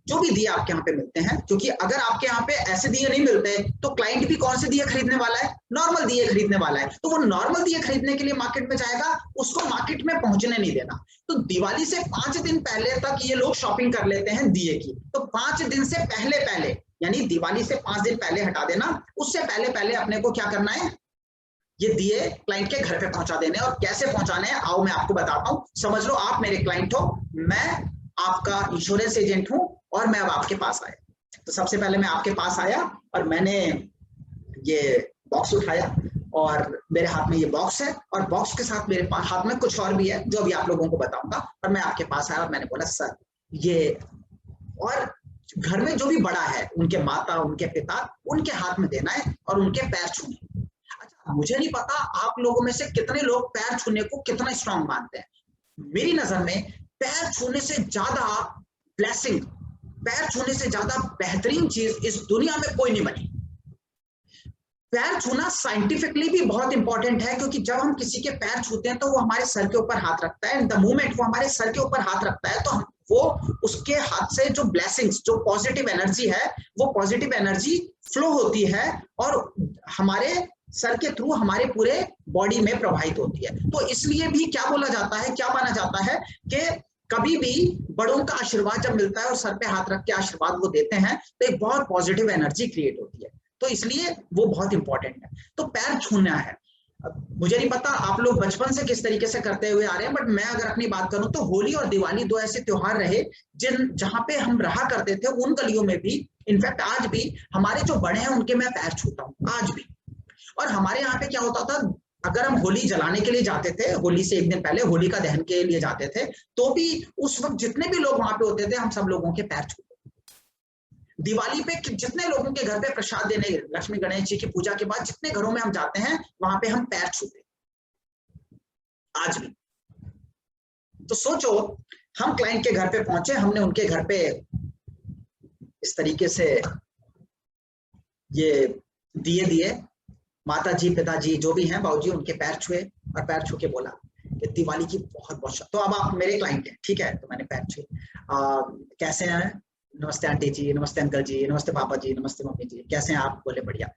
जो भी दिए आपके यहाँ पे मिलते हैं, क्योंकि अगर आपके यहाँ पे ऐसे दिए नहीं मिलते तो क्लाइंट भी कौन से दिए खरीदने वाला है, नॉर्मल दिए खरीदने वाला है। तो वो नॉर्मल दिए खरीदने के लिए मार्केट में जाएगा, उसको मार्केट में पहुंचने नहीं देना। तो दिवाली से 5 दिन पहले तक ये लोग शॉपिंग कर लेते हैं दिए की। तो 5 दिन से पहले यानी दिवाली से 5 दिन पहले हटा देना, उससे पहले अपने को क्या करना है, ये दिए क्लाइंट के घर पे पहुंचा देने। और कैसे पहुंचाने हैं आओ मैं आपको बताता हूं। समझ लो आप मेरे क्लाइंट हो, मैं आपका इंश्योरेंस एजेंट हूं और मैं अब आपके पास आया। तो सबसे पहले मैं आपके पास आया और मैंने ये बॉक्स उठाया और मेरे हाथ में ये बॉक्स है और बॉक्स के साथ मेरे हाथ में कुछ और भी है जो अभी आप लोगों को बताऊंगा। और मैं आपके पास आया और मैंने बोला सर ये, और घर में जो भी बड़ा है, उनके माता, उनके पिता, उनके हाथ में देना है और उनके पैर छूने। अच्छा, मुझे नहीं पता आप लोगों में से कितने लोग पैर छूने को कितना स्ट्रांग मानते हैं। मेरी नजर में पैर छूने से ज्यादा ब्लेसिंग, पैर छूने से ज्यादा बेहतरीन चीज इस दुनिया में कोई नहीं बनी। पैर छूना साइंटिफिकली भी बहुत इंपॉर्टेंट है, क्योंकि जब हम किसी के पैर छूते हैं तो वो हमारे सर के ऊपर हाथ रखता है। द मोमेंट वो हमारे सर के ऊपर हाथ रखता है तो वो उसके हाथ से जो ब्लेसिंग्स, जो पॉजिटिव एनर्जी है, वो पॉजिटिव एनर्जी फ्लो होती है और हमारे सर के थ्रू हमारे पूरे बॉडी में प्रवाहित होती है। तो इसलिए भी क्या बोला जाता है, क्या माना जाता है कि कभी भी बड़ों का आशीर्वाद जब मिलता है और सर पे हाथ रख के आशीर्वाद वो देते हैं तो एक बहुत पॉजिटिव एनर्जी क्रिएट होती है। तो इसलिए वो बहुत इंपॉर्टेंट है। तो पैर छूना है। मुझे नहीं पता आप लोग बचपन से किस तरीके से करते हुए आ रहे हैं, बट मैं अगर अपनी बात करूं तो होली और दिवाली 2 ऐसे त्योहार रहे जहां पे हम रहा करते थे, उन गलियों में भी, इनफैक्ट आज भी हमारे जो बड़े हैं उनके मैं पैर छूता हूं आज भी। और हमारे यहाँ पे क्या होता था, अगर हम होली जलाने के लिए जाते थे, होली से एक दिन पहले होलिका दहन के लिए जाते थे, तो भी उस वक्त जितने भी लोग वहां पे होते थे, हम सब लोगों के पैर छूते। दिवाली पे जितने लोगों के घर पे प्रसाद देने, लक्ष्मी गणेश जी की पूजा के बाद जितने घरों में हम जाते हैं, वहां पे हम पैर छूते आज भी। तो सोचो, हम क्लाइंट के घर पे पहुंचे, हमने उनके घर पे इस तरीके से ये दिए दिए, माता जी पिताजी जो भी हैं, बाबूजी, उनके पैर छुए और पैर छू के बोला कि दिवाली की बहुत बहुत। तो अब आप मेरे क्लाइंट हैं, ठीक है, तो मैंने पैर छुए, कैसे हैं, नमस्ते आंटी जी, नमस्ते अंकल जी, नमस्ते पापा जी, नमस्ते मम्मी जी, कैसे हैं आप? बोले बढ़िया।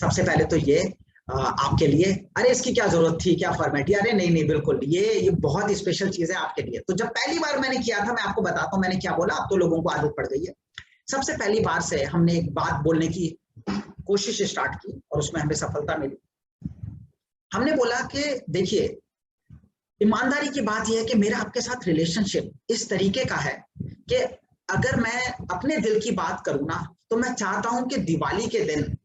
सबसे पहले तो ये आपके लिए, अरे इसकी क्या जरूरत थी, क्या फॉर्मेलिटी, अरे नहीं नहीं बिल्कुल, ये बहुत स्पेशल चीज है आपके लिए। तो जब पहली बार मैंने किया था, मैं आपको बताता हूँ मैंने क्या बोला, अब तो लोगों को आदत पड़ गई है। सबसे पहली बार से हमने एक बात बोलने की कोशिश स्टार्ट की और उसमें हमें सफलता मिली। हमने बोला कि देखिए, ईमानदारी की बात यह है कि मेरा आपके साथ रिलेशनशिप इस तरीके का है कि अगर मैं अपने दिल की बात करूं ना, तो मैं चाहता हूं कि दिवाली के दिन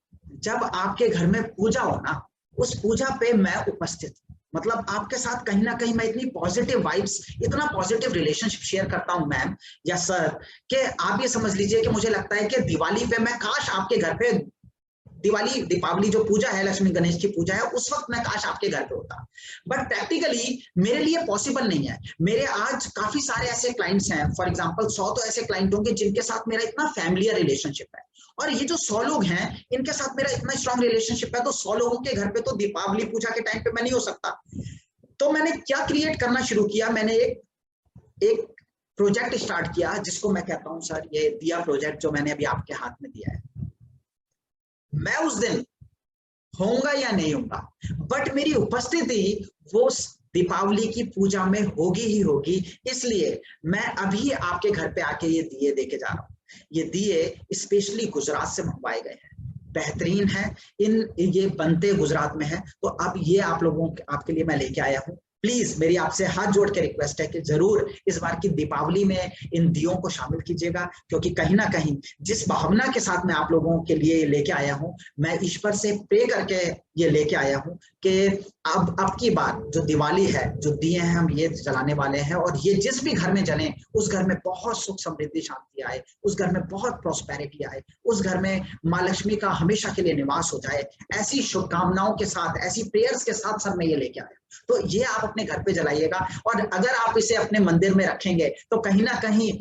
जब आपके घर में पूजा हो ना, उस पूजा पे मैं उपस्थित, मतलब आपके साथ कहीं ना कहीं मैं इतनी पॉजिटिव वाइब्स, इतना पॉजिटिव रिलेशनशिप शेयर करता हूं मैम या सर, कि आप ये समझ लीजिए कि मुझे लगता है कि दिवाली पे मैं काश आपके घर पे, दिवाली दीपावली जो पूजा है, लक्ष्मी गणेश की पूजा है, उस वक्त मैं काश आपके घर पे होता। बट प्रैक्टिकली मेरे लिए पॉसिबल नहीं है। मेरे आज काफी सारे ऐसे क्लाइंट्स हैं, फॉर एग्जांपल 100 तो ऐसे क्लाइंट होंगे जिनके साथ मेरा इतना फैमिलियर रिलेशनशिप है, और ये जो 100 लोग हैं इनके साथ मेरा इतना स्ट्रॉन्ग रिलेशनशिप है, तो 100 लोगों के घर पे तो दीपावली पूजा के टाइम पे मैं नहीं हो सकता। तो मैंने क्या क्रिएट करना शुरू किया, मैंने एक प्रोजेक्ट स्टार्ट किया जिसको मैं कहता हूं सर, ये दिया प्रोजेक्ट जो मैंने अभी आपके हाथ में दिया है। मैं उस दिन होऊंगा या नहीं होऊंगा, बट मेरी उपस्थिति वो दीपावली की पूजा में होगी ही होगी। इसलिए मैं अभी आपके घर पे आके ये दिए देके जा रहा हूँ। ये दिए स्पेशली गुजरात से मंगवाए गए हैं, बेहतरीन है, ये बनते गुजरात में है। तो अब ये आप लोगों आपके लिए मैं लेके आया हूँ। प्लीज मेरी आपसे हाथ जोड़ के रिक्वेस्ट है कि जरूर इस बार की दीपावली में इन दियों को शामिल कीजिएगा, क्योंकि कहीं ना कहीं जिस भावना के साथ मैं आप लोगों के लिए लेके आया हूं, मैं ईश्वर से प्रे करके ये लेके आया हूं कि अब की बार जो दिवाली है, जो दिए हैं हम ये जलाने वाले हैं, और ये जिस भी घर में जले उस घर में बहुत सुख समृद्धि शांति आए, उस घर में बहुत प्रॉस्पेरिटी आए, उस घर में माँ लक्ष्मी का हमेशा के लिए निवास हो जाए। ऐसी शुभकामनाओं के साथ, ऐसी प्रेयर्स के साथ सब मैं ये लेके आया। तो ये आप अपने घर पे जलाइएगा, और अगर आप इसे अपने मंदिर में रखेंगे तो कहीं ना कहीं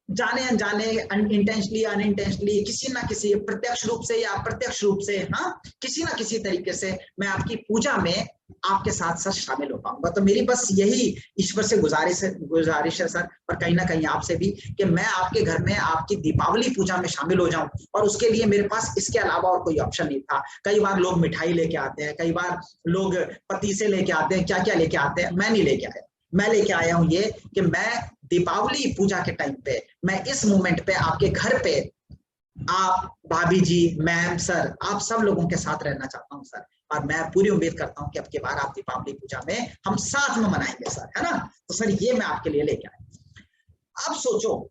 जाने अनजाने, इंटेंशनली अनइंटेंशनली, किसी ना किसी प्रत्यक्ष रूप से या अप्रत्यक्ष रूप से, हाँ, किसी ना किसी तरीके से मैं आपकी पूजा में आपके साथ साथ शामिल हो पाऊंगा। तो मेरी बस यही ईश्वर से गुजारिश है सर, और कहीं ना कहीं आपसे भी, कि मैं आपके घर में आपकी दीपावली पूजा में शामिल हो जाऊं। और उसके लिए मेरे पास इसके अलावा और कोई ऑप्शन नहीं था। कई बार लोग मिठाई लेके आते हैं, कई बार लोग पतीसे लेके आते हैं, क्या क्या लेके आते हैं, मैं नहीं लेके आया। मैं लेके आया हूं ये कि मैं दीपावली पूजा के टाइम पे, मैं इस मोमेंट पे आपके घर पे, आप भाभी जी, मैम, सर, आप सब लोगों के साथ रहना चाहता हूं सर। और मैं पूरी उम्मीद करता हूं कि अब की बार आप दीपावली पूजा में हम साथ में मनाएंगे सर, है ना। तो सर ये मैं आपके लिए लेके आया। अब सोचो,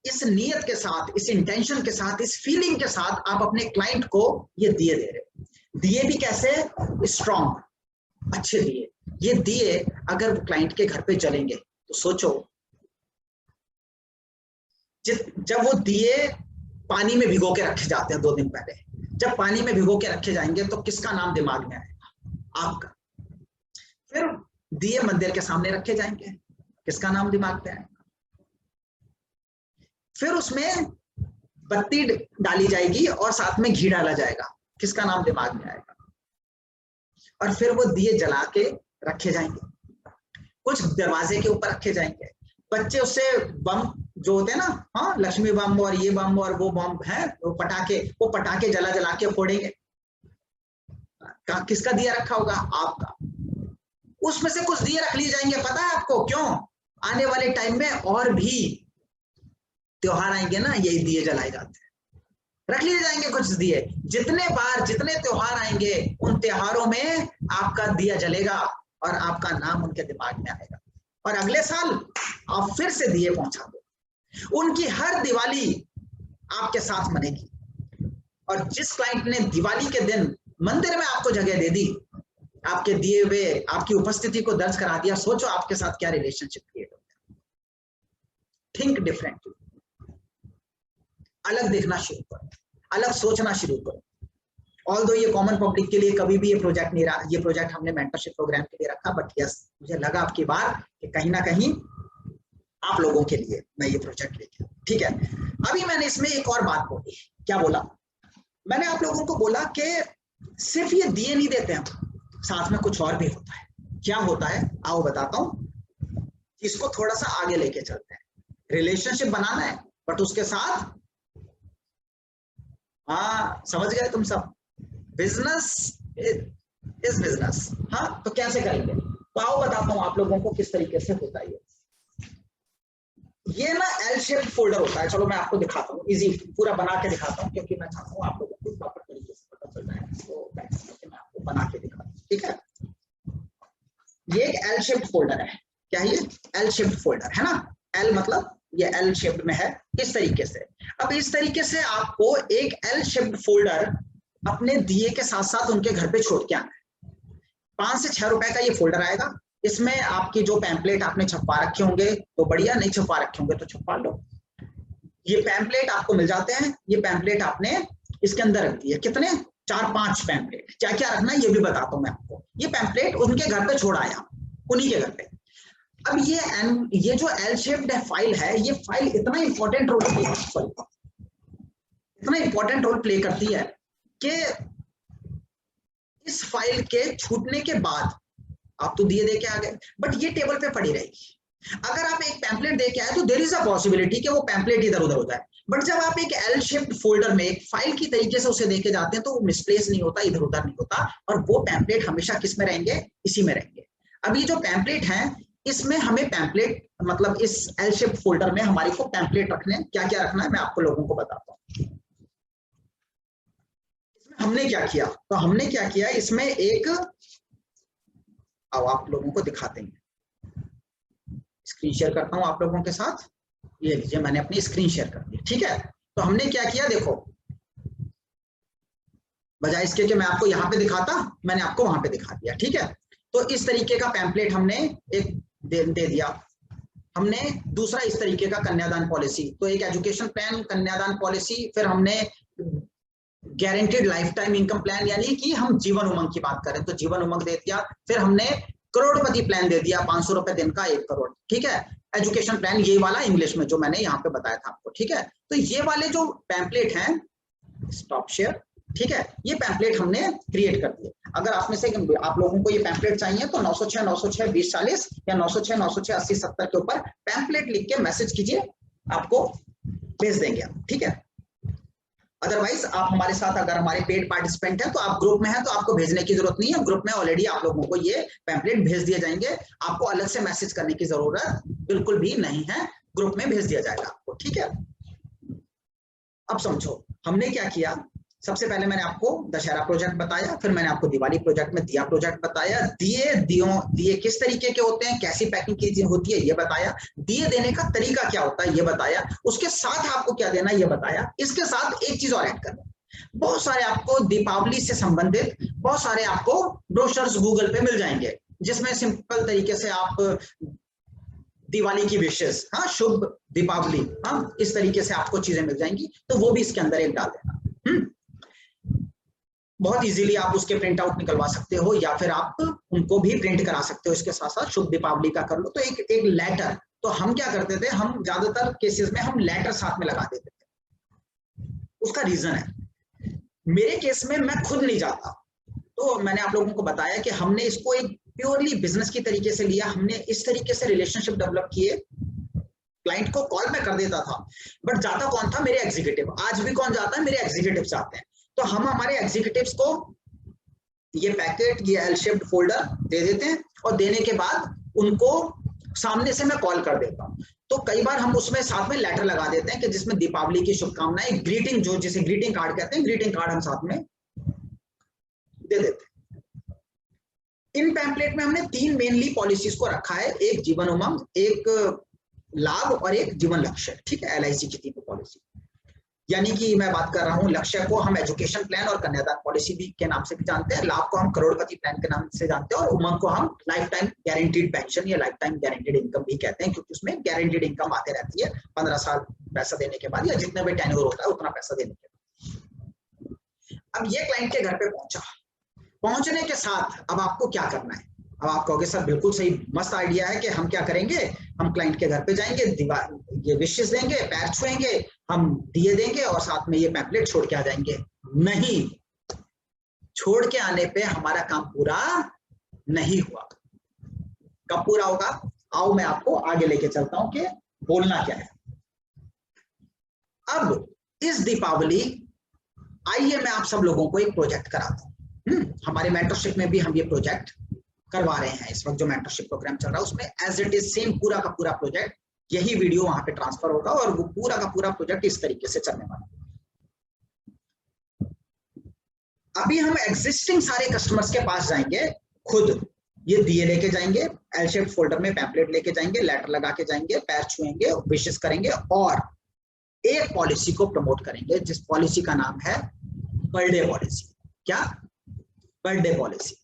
इस नियत के साथ, इस इंटेंशन के साथ, इस फीलिंग के साथ आप अपने क्लाइंट को ये दिए दे रहे। दिए भी कैसे? स्ट्रॉन्ग, अच्छे दिए। ये दिए अगर क्लाइंट के घर पे जलेंगे तो सोचो, जब वो दिए पानी में भिगो के रखे जाते हैं 2 दिन पहले, जब पानी में भिगो के रखे जाएंगे तो किसका नाम दिमाग में आएगा? आपका। फिर दिए मंदिर के सामने रखे जाएंगे, किसका नाम दिमाग में आएगा? फिर उसमें बत्ती डाली जाएगी और साथ में घी डाला जाएगा, किसका नाम दिमाग में आएगा? और फिर वो दिए जला के रखे जाएंगे, कुछ दरवाजे के ऊपर रखे जाएंगे। बच्चे उससे बम जो होते हैं ना, हाँ, लक्ष्मी बम और ये बम और वो बम है, वो पटाखे जला जला के फोड़ेंगे। किसका दिया रखा होगा? आपका। उसमें से कुछ दिए रख लिए जाएंगे, पता है आपको क्यों? आने वाले टाइम में और भी त्योहार आएंगे ना, यही दिए जलाए जाते हैं, रख लिए जाएंगे कुछ दिए। जितने बार, जितने त्योहार आएंगे, उन त्योहारों में आपका दिया जलेगा और आपका नाम उनके दिमाग में आएगा, और अगले साल आप फिर से दिए पहुंचा दो। उनकी हर दिवाली आपके साथ मनेगी। और जिस क्लाइंट ने दिवाली के दिन मंदिर में आपको जगह दे दी, आपके दिए हुए आपकी उपस्थिति को दर्ज करा दिया, सोचो आपके साथ क्या रिलेशनशिप क्रिएट हो गया। थिंक डिफरेंट, अलग देखना शुरू करो, अलग सोचना शुरू करो। ऑल्दो ये कॉमन पब्लिक के लिए कभी भी ये प्रोजेक्ट नहीं रहा, ये प्रोजेक्ट हमने मेंटरशिप प्रोग्राम के लिए रखा, बट यस मुझे लगा आपकी बार कि कहीं ना कहीं आप लोगों के लिए मैं ये प्रोजेक्ट लेके, ठीक है। अभी मैंने इसमें एक और बात बोली, क्या बोला मैंने आप लोगों को, बोला कि सिर्फ ये दिए नहीं देते हम, साथ में कुछ और भी होता है। क्या होता है आओ बताता हूं, इसको थोड़ा सा आगे लेके चलते हैं। रिलेशनशिप बनाना है बट उसके साथ, हाँ समझ गए तुम सब, बिजनेस इज बिजनेस। हाँ तो कैसे करेंगे, तो आओ बताता हूं आप लोगों को किस तरीके से होता है ये ना एल शेप फोल्डर होता है। चलो मैं आपको दिखाता हूँ, इजी पूरा बना के दिखाता हूँ, क्योंकि मैं चाहता हूँ आप लोगों को प्रॉपर तरीके से पता चल जाए, तो मैं आपको बना के दिखाता हूँ, ठीक है। ये एक एल शेप फोल्डर है, क्या ये एल शेप फोल्डर है ना, एल मतलब ये एल शेप में है इस तरीके से। अब इस तरीके से आपको एक एल शेप फोल्डर अपने दिए के साथ साथ उनके घर पे छोड़ के आना है। 5 से 6 रुपए का ये फोल्डर आएगा, इसमें आपकी जो पैम्पलेट आपने छपवा रखे होंगे तो बढ़िया, नहीं छपवा रखे होंगे तो छपवा लो। ये पैम्पलेट आपको मिल जाते हैं, ये पैम्पलेट आपने इसके अंदर रख दिए, कितने 4-5 पैम्पलेट। क्या क्या रखना है ये भी बताता हूँ मैं आपको। ये पैम्पलेट उनके घर पे छोड़ आया, उन्हीं के घर पे। अब ये जो एल शेप्ड फाइल है, ये फाइल इतना इंपॉर्टेंट रोल प्ले करती है कि इस फाइल के छूटने के बाद आप तो दिए दे के आ गए, बट ये टेबल पे पड़ी रहेगी। अगर आप एक पैम्पलेट दे के आए तो देयर इज अ पॉसिबिलिटी कि वो पैम्पलेट इधर उधर हो जाए, बट जब आप एक एल शेप्ड फोल्डर में एक फाइल की तरीके से उसे देके जाते हैं तो वो मिसप्लेस नहीं होता, इधर उधर नहीं होता, और वो पैम्पलेट हमेशा किस में रहेंगे, इसी में रहेंगे। अब ये जो पैम्पलेट है, इसमें हमें पैम्पलेट मतलब इस एल शेप्ड फोल्डर में हमारे को पैम्पलेट रखने, क्या क्या रखना है मैं आपको लोगों को बताता हूँ। हमने क्या किया, तो हमने क्या किया इसमें एक, अब आप लोगों को दिखाते हैं, स्क्रीन शेयर करता हूं आप लोगों के साथ। ये लीजिए मैंने अपनी स्क्रीन शेयर कर दी, ठीक है। तो हमने क्या किया देखो, बजाय इसके कि मैं आपको यहाँ पे दिखाता, मैंने आपको वहां पे दिखा दिया, ठीक है। तो इस तरीके का पैम्पलेट हमने एक दे दिया। हमने दूसरा इस तरीके का कन्यादान पॉलिसी, तो एक एजुकेशन प्लान, कन्यादान पॉलिसी, फिर हमने guaranteed life time income plan, यानी कि हम जीवन उमंग की बात करें तो जीवन उमंग दे दिया। फिर हमने करोड़पति प्लान दे दिया, 500 रुपए दिन का 1 करोड़, ठीक है। एजुकेशन प्लान ये वाला इंग्लिश में जो मैंने यहाँ पे बताया था आपको, ठीक है। तो ये वाले जो पैम्पलेट हैं, स्टॉप शेयर, ठीक है, ये पैम्पलेट हमने क्रिएट कर दिए। अगर आप में से आप लोगों को ये पैम्पलेट चाहिए तो 906 906 2040 या 906 906 80 70 के ऊपर पैम्पलेट लिख के मैसेज कीजिए, आपको भेज देंगे, ठीक है। अदरवाइज आप हमारे साथ, अगर हमारे पेड पार्टिसिपेंट है तो आप ग्रुप में है तो आपको भेजने की जरूरत नहीं है, ग्रुप में ऑलरेडी आप लोगों को ये पैम्पलेट भेज दिए जाएंगे, आपको अलग से मैसेज करने की जरूरत बिल्कुल भी नहीं है, ग्रुप में भेज दिया जाएगा आपको, ठीक है। अब समझो हमने क्या किया, सबसे पहले मैंने आपको दशहरा प्रोजेक्ट बताया, फिर मैंने आपको दिवाली प्रोजेक्ट में दिया प्रोजेक्ट बताया, दिए किस तरीके के होते हैं, कैसी पैकिंग की होती है ये बताया, दिए देने का तरीका क्या होता है ये बताया, उसके साथ आपको क्या देना ये बताया। इसके साथ एक चीज और ऐड करना, बहुत सारे आपको दीपावली से संबंधित बहुत सारे आपको ब्रोशर्स गूगल पे मिल जाएंगे, जिसमें सिंपल तरीके से आप दिवाली की विशेष, हाँ शुभ दीपावली, हाँ इस तरीके से आपको चीजें मिल जाएंगी, तो वो भी इसके अंदर एक डाल देना। बहुत इजीली आप उसके प्रिंट आउट निकलवा सकते हो, या फिर आप उनको भी प्रिंट करा सकते हो इसके साथ साथ, शुभ दीपावली का कर लो। तो एक लेटर, तो हम क्या करते थे, हम ज्यादातर केसेस में हम लेटर साथ में लगा देते थे। उसका रीजन है, मेरे केस में मैं खुद नहीं जाता, तो मैंने आप लोगों को बताया कि हमने इसको एक प्योरली बिजनेस की तरीके से लिया, हमने इस तरीके से रिलेशनशिप डेवलप किए। क्लाइंट को कॉल में कर देता था, बट जाता कौन था, मेरे एग्जीक्यूटिव। आज भी कौन जाता है, मेरे एग्जीक्यूटिव जाते हैं। तो हम हमारे एग्जीक्यूटिव्स को ये पैकेट, ये एल शेप्ड फोल्डर दे देते हैं, और देने के बाद उनको सामने से मैं कॉल कर देता हूँ। तो कई बार हम उसमें साथ में लेटर लगा देते हैं कि जिसमें दीपावली की शुभकामनाएं, ग्रीटिंग, जो जिसे ग्रीटिंग कार्ड कहते हैं, ग्रीटिंग कार्ड हम साथ में दे देते हैं। इन पैम्पलेट में हमने 3 मेनली पॉलिसीज को रखा है, एक जीवन उमंग, एक लाभ और एक जीवन लक्ष्य, ठीक है, LIC की 3 पॉलिसी। यानी कि मैं बात कर रहा हूं लक्ष्य को हम एजुकेशन प्लान और कन्यादान पॉलिसी भी के नाम से भी जानते हैं, लाभ को हम करोड़पति प्लान के नाम से जानते हैं, और उमंग को हम लाइफ टाइम गारंटीड पेंशन या लाइफ टाइम गारंटीड इनकम भी कहते हैं, क्योंकि उसमें गारंटीड इनकम आते रहती है 15 साल पैसा देने के बाद, या जितने भी टेन्योर होता है उतना पैसा देने के बाद। अब ये क्लाइंट के घर पे पहुंचा, पहुंचने के साथ अब आपको क्या करना है? अब आप कहोगे सर बिल्कुल सही, मस्त आइडिया है कि हम क्या करेंगे, हम क्लाइंट के घर पे जाएंगे, ये विशेष देंगे, पैर छुएंगे, हम दिए देंगे और साथ में ये पैम्पलेट छोड़ के आ जाएंगे। नहीं, छोड़ के आने पे हमारा काम पूरा नहीं हुआ। कब पूरा होगा? आओ मैं आपको आगे लेके चलता हूं कि बोलना क्या है। अब इस दीपावली आइए मैं आप सब लोगों को एक प्रोजेक्ट कराता हूं। हमारे मेंटरशिप में भी हम ये प्रोजेक्ट करवा रहे हैं। इस वक्त जो मेंटरशिप प्रोग्राम चल रहा है उसमें एज इट इज सेम पूरा का पूरा प्रोजेक्ट, यही वीडियो वहां पे ट्रांसफर होगा और वो पूरा का पूरा प्रोजेक्ट इस तरीके से चलने वाला है। अभी हम एग्जिस्टिंग सारे कस्टमर्स के पास जाएंगे, खुद ये दिए लेके जाएंगे, एल शेप फोल्डर में पैम्पलेट लेके जाएंगे, लेटर लगा के जाएंगे, पैर छुएंगे, विशेष करेंगे और एक पॉलिसी को प्रमोट करेंगे जिस पॉलिसी का नाम है बर्थडे पॉलिसी। क्या? Birthday policy.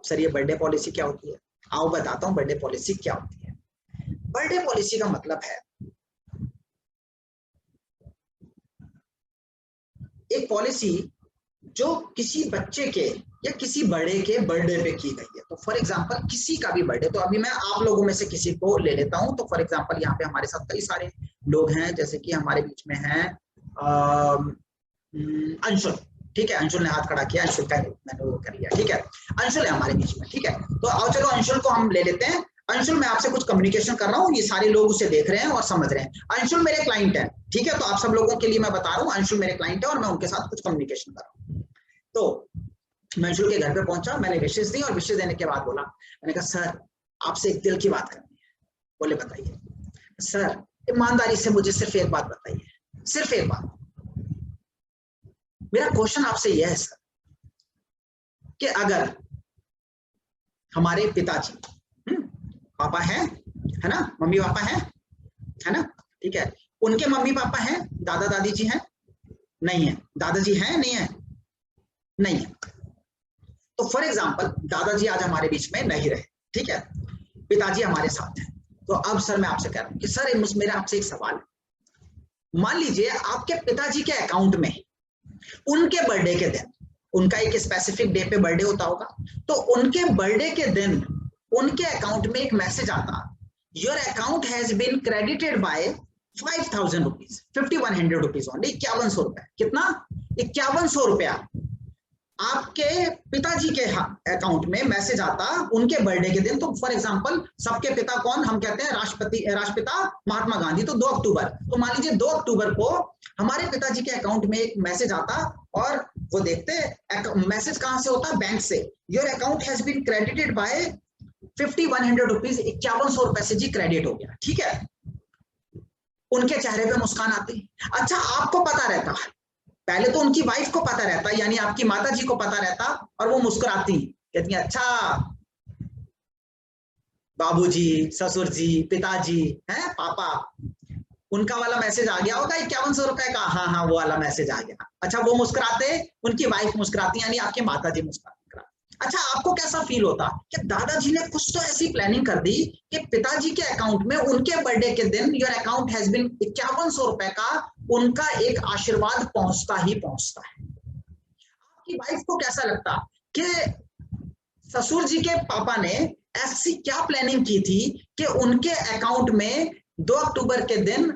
सर ये बर्थडे पॉलिसी क्या होती है? आओ बताता हूं बर्थडे पॉलिसी क्या होती है। बर्थडे पॉलिसी का मतलब है एक पॉलिसी जो किसी बच्चे के या किसी बड़े के बर्थडे पे की गई है। तो फॉर एग्जांपल किसी का भी बर्थडे, तो अभी मैं आप लोगों में से किसी को ले लेता हूं। तो फॉर एग्जांपल यहाँ पे हमारे साथ कई सारे लोग हैं, जैसे कि हमारे बीच में है अंशुल। ठीक है, अंशुल ने हाथ खड़ा किया, अंशुल का मैंने वो कर लिया। ठीक है, अंशुल है हमारे बीच में। ठीक है, तो आओ चलो अंशुल को हम ले लेते हैं। अंशुल मैं आपसे कुछ कम्युनिकेशन कर रहा हूँ, ये सारे लोग उसे देख रहे हैं और समझ रहे हैं। अंशुल मेरे क्लाइंट है। ठीक है, तो आप सब लोगों के लिए मैं बता रहा हूँ, अंशुल मेरे क्लाइंट है और मैं उनके साथ कुछ कम्युनिकेशन कर रहा हूँ। तो मैं अंशुल के घर पे पहुंचा, मैंने विशेष दी और विशेष देने के बाद बोला, मैंने कहा सर आपसे एक दिल की बात करनी है। बोले बताइए। सर ईमानदारी से मुझे सिर्फ एक बात बताइए, सिर्फ एक बात। मेरा क्वेश्चन आपसे यह है सर कि अगर हमारे पिताजी पापा है ना, मम्मी पापा है ना, ठीक है, उनके मम्मी पापा हैं, दादा दादी जी हैं? नहीं है। दादाजी हैं? नहीं है? नहीं है। तो फॉर एग्जांपल दादाजी आज हमारे बीच में नहीं रहे, ठीक है, पिताजी हमारे साथ हैं। तो अब सर मैं आपसे कह रहा हूं कि सर मेरा आपसे एक सवाल है। मान लीजिए आपके पिताजी के अकाउंट में उनके बर्थडे के दिन, उनका एक स्पेसिफिक डे पे बर्थडे होता होगा, तो उनके बर्थडे के दिन उनके अकाउंट में एक मैसेज आता, your account has been credited by 5,000 rupees, 5,100 rupees only, 5100 रुपए। कितना? 5100 रुपया आपके पिताजी के अकाउंट में मैसेज आता उनके बर्थडे के दिन। तो फॉर एग्जांपल सबके पिता कौन? हम कहते हैं राष्ट्रपिता महात्मा गांधी। तो 2 अक्टूबर, तो मान लीजिए 2 अक्टूबर को हमारे पिताजी के अकाउंट में एक मैसेज आता और वो देखते, मैसेज कहां से होता? बैंक से। Your account has been credited by 5,100 rupees, 5100 रुपए से जी क्रेडिट हो गया। ठीक है, उनके चेहरे पे मुस्कान आती। अच्छा आपको पता रहता, पहले तो उनकी वाइफ को पता रहता, यानी आपकी माता जी को पता रहता, और वो मुस्कुराती, कहती अच्छा बाबूजी, ससुर जी, पिताजी हैं, पापा, उनका वाला मैसेज आ गया होगा 5100 रुपए का। हाँ हाँ वो वाला मैसेज आ गया। अच्छा वो मुस्कुराते, उनकी वाइफ मुस्कुराती, यानी आपकी माता जी मुस्कुराती। अच्छा आपको कैसा फील होता कि दादाजी ने कुछ तो ऐसी प्लानिंग कर दी कि पिताजी के अकाउंट में उनके बर्थडे के दिन योर अकाउंट हैज बीन 5100 रुपए का उनका एक आशीर्वाद पहुंचता ही पहुंचता है। आपकी वाइफ को कैसा लगता कि ससुर जी के पापा ने ऐसी क्या प्लानिंग की थी कि उनके अकाउंट में 2 अक्टूबर के दिन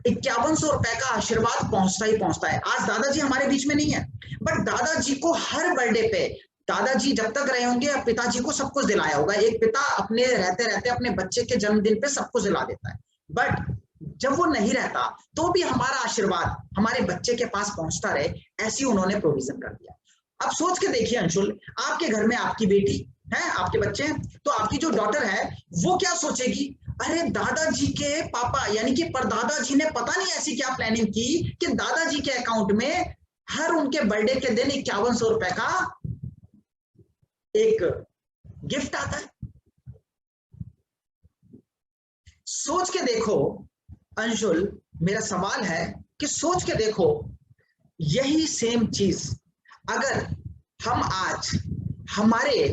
5100 रुपए का आशीर्वाद पहुंचता ही पहुंचता है। आज दादाजी हमारे बीच में नहीं है, बट दादाजी को हर बर्थडे पे, दादाजी जब तक रहे होंगे पिताजी को सब कुछ दिलाया होगा। एक पिता अपने रहते रहते अपने बच्चे के जन्मदिन पे सब कुछ दिला देता है, बट जब वो नहीं रहता तो भी हमारा आशीर्वाद हमारे बच्चे के पास पहुंचता रहे, ऐसी उन्होंने प्रोविजन कर दिया। अब सोच के देखिए अंशुल, आपके घर में आपकी बेटी है, आपके बच्चे हैं, तो आपकी जो डॉटर है वो क्या सोचेगी? अरे दादाजी के पापा यानी कि परदादा जी ने पता नहीं ऐसी क्या प्लानिंग की कि दादाजी के अकाउंट में हर उनके बर्थडे के दिन 5100 रुपए का एक गिफ्ट आता है। सोच के देखो अंशुल, मेरा सवाल है कि सोच के देखो, यही सेम चीज अगर हम आज हमारे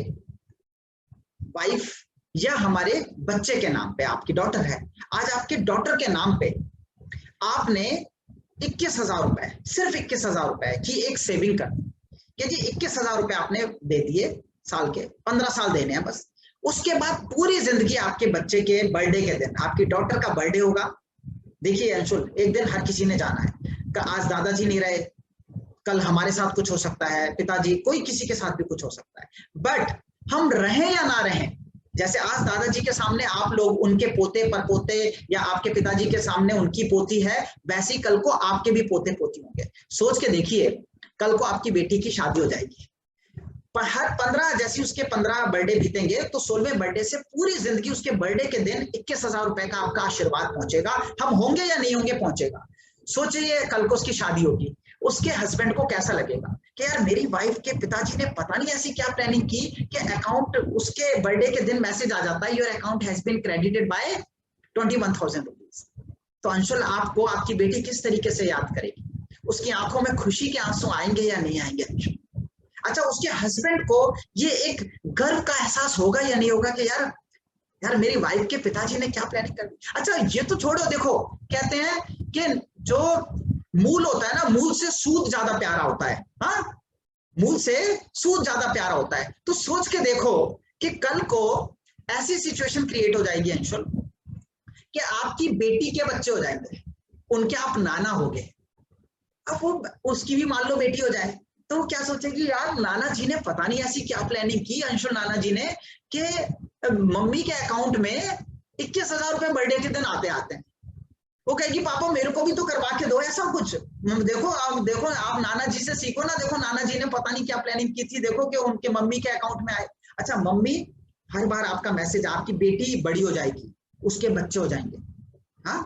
वाइफ या हमारे बच्चे के नाम पे, आपकी डॉटर है, आज आपके डॉटर के नाम पे आपने 21,000 रुपए, सिर्फ 21,000 रुपए की एक सेविंग कर, यदि 21,000 रुपए आपने दे दिए, साल के 15 साल देने हैं बस, उसके बाद पूरी जिंदगी आपके बच्चे के बर्थडे के दिन, आपकी डॉटर का बर्थडे होगा। देखिए अंशुल, एक दिन हर किसी ने जाना है, आज दादाजी नहीं रहे, कल हमारे साथ कुछ हो सकता है, पिताजी, कोई किसी के साथ भी कुछ हो सकता है, बट हम रहें या ना रहें, जैसे आज दादाजी के सामने आप लोग उनके पोते परपोते, या आपके पिताजी के सामने उनकी पोती है, वैसे ही कल को आपके भी पोते पोती होंगे। सोच के देखिए, कल को आपकी बेटी की शादी हो जाएगी, पर हर 15, जैसे उसके 15 बर्थडे बीतेंगे तो 16वें बर्थडे से पूरी जिंदगी उसके बर्थडे के दिन 21,000 रुपए का आपका आशीर्वाद पहुंचेगा। हम होंगे या नहीं होंगे, पहुंचेगा। सोचिए कल को उसकी शादी होगी, उसके हस्बैंड को कैसा लगेगा कि यार मेरी वाइफ के पिताजी ने पता नहीं ऐसी क्या प्लानिंग की कि अकाउंट, उसके बर्थडे के दिन मैसेज आ जाता है, your account has been credited by 21,000 rupees. तो अंशुल, आपको आपकी बेटी किस तरीके से याद करेगी? उसकी आंखों में खुशी के आंसू आएंगे या नहीं आएंगे? अच्छा, उसके हस्बैंड को ये एक गर्व का एहसास होगा या नहीं होगा कि यार मेरी वाइफ के पिताजी ने क्या प्लानिंग कर दी? अच्छा, ये तो छोड़ो, देखो कहते हैं कि जो मूल होता है ना, मूल से सूद ज्यादा प्यारा होता है। हाँ, मूल से सूद ज्यादा प्यारा होता है। तो सोच के देखो कि कल को ऐसी सिचुएशन क्रिएट हो जाएगी अंशुल कि आपकी बेटी के बच्चे हो जाएंगे, उनके आप नाना हो गए, अब वो उसकी भी मान लो बेटी हो जाए, तो क्या सोचेगी, यार नाना जी ने पता नहीं ऐसी क्या प्लानिंग की अंशुल नाना जी ने कि मम्मी के अकाउंट में 21,000 रुपए बर्थडे के दिन आते हैं। वो कहेगी पापा मेरे को भी तो करवा के दो ऐसा कुछ। देखो आप नाना जी से सीखो ना, देखो नाना जी ने पता नहीं क्या प्लानिंग की थी, देखो कि उनके मम्मी के अकाउंट में आए। अच्छा, मम्मी हर बार आपका मैसेज, आपकी बेटी बड़ी हो जाएगी, उसके बच्चे हो जाएंगे, हाँ,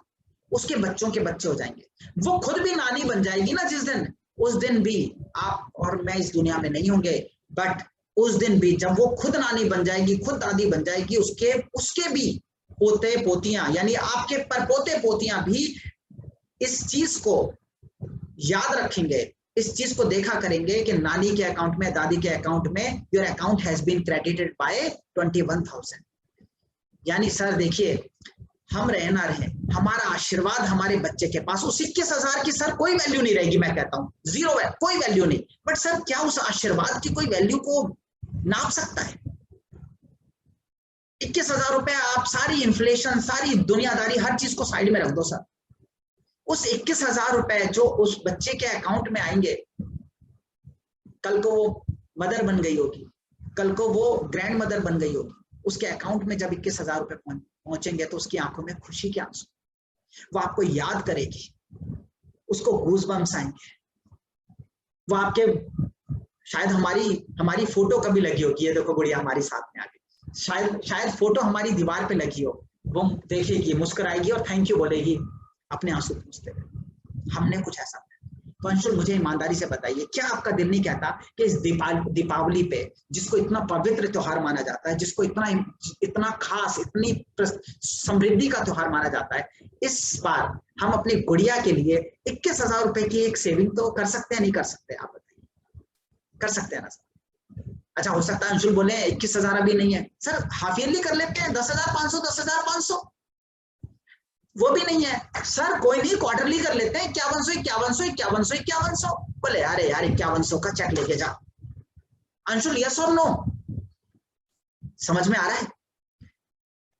उसके बच्चों के बच्चे हो जाएंगे, वो खुद भी नानी बन जाएगी ना जिस दिन, उस दिन भी आप और मैं इस दुनिया में नहीं होंगे, बट उस दिन भी जब वो खुद नानी बन जाएगी, खुद दादी बन जाएगी, उसके भी पोते पोतियां, यानी आपके परपोते पोतियां भी इस चीज को याद रखेंगे, इस चीज को देखा करेंगे कि नानी के अकाउंट में, दादी के अकाउंट में, your account has been credited by 21,000। यानी सर देखिए, हम रहे ना रहे, हमारा आशीर्वाद हमारे बच्चे के पास, उस 21,000 की सर कोई वैल्यू नहीं रहेगी, मैं कहता हूं जीरो, कोई वैल्यू नहीं, बट सर क्या उस आशीर्वाद की कोई वैल्यू को नाप सकता है? 21,000 रुपए, आप सारी इन्फ्लेशन, सारी दुनियादारी, हर चीज को साइड में रख दो सर, उस 21,000 रुपए जो उस बच्चे के अकाउंट में आएंगे, कल को वो मदर बन गई होगी, कल को वो ग्रैंड मदर बन गई होगी, उसके अकाउंट में जब 21,000 रुपए पहुंचेंगे तो उसकी आंखों में खुशी के आंसू, वो आपको याद करेगी, उसको गूज़बम्स आएंगे, वो आपके, शायद हमारी फोटो कभी लगी होगी, ये देखो गुड़िया हमारी साथ में आ गई, शायद फोटो हमारी दीवार पे लगी हो, वो देखेगी, मुस्कुराएगी और थैंक यू बोलेगी, अपने आंसू पूछते हुए, हमने कुछ ऐसा। तो अंशुल, मुझे ईमानदारी से बताइए, क्या आपका दिल नहीं कहता कि इस दीपावली पे, जिसको इतना पवित्र त्योहार माना जाता है, जिसको इतना खास, इतनी समृद्धि का त्योहार माना जाता है, इस बार हम अपनी गुड़िया के लिए 21,000 रुपए की एक सेविंग तो कर सकते हैं, नहीं कर सकते? आप बताइए, कर सकते हैं ना सर? अच्छा, हो सकता है अंशुल बोले 21,000 अभी नहीं है, सर हाफ ईयरली कर लेते हैं, 10,500, 10,500, वो भी नहीं है सर, कोई नहीं, क्वार्टरली कर लेते हैं, 5100 बोले, अरे यार 5100 का चेक लेके जा। अंशुल, यस और नो? समझ में आ रहा है?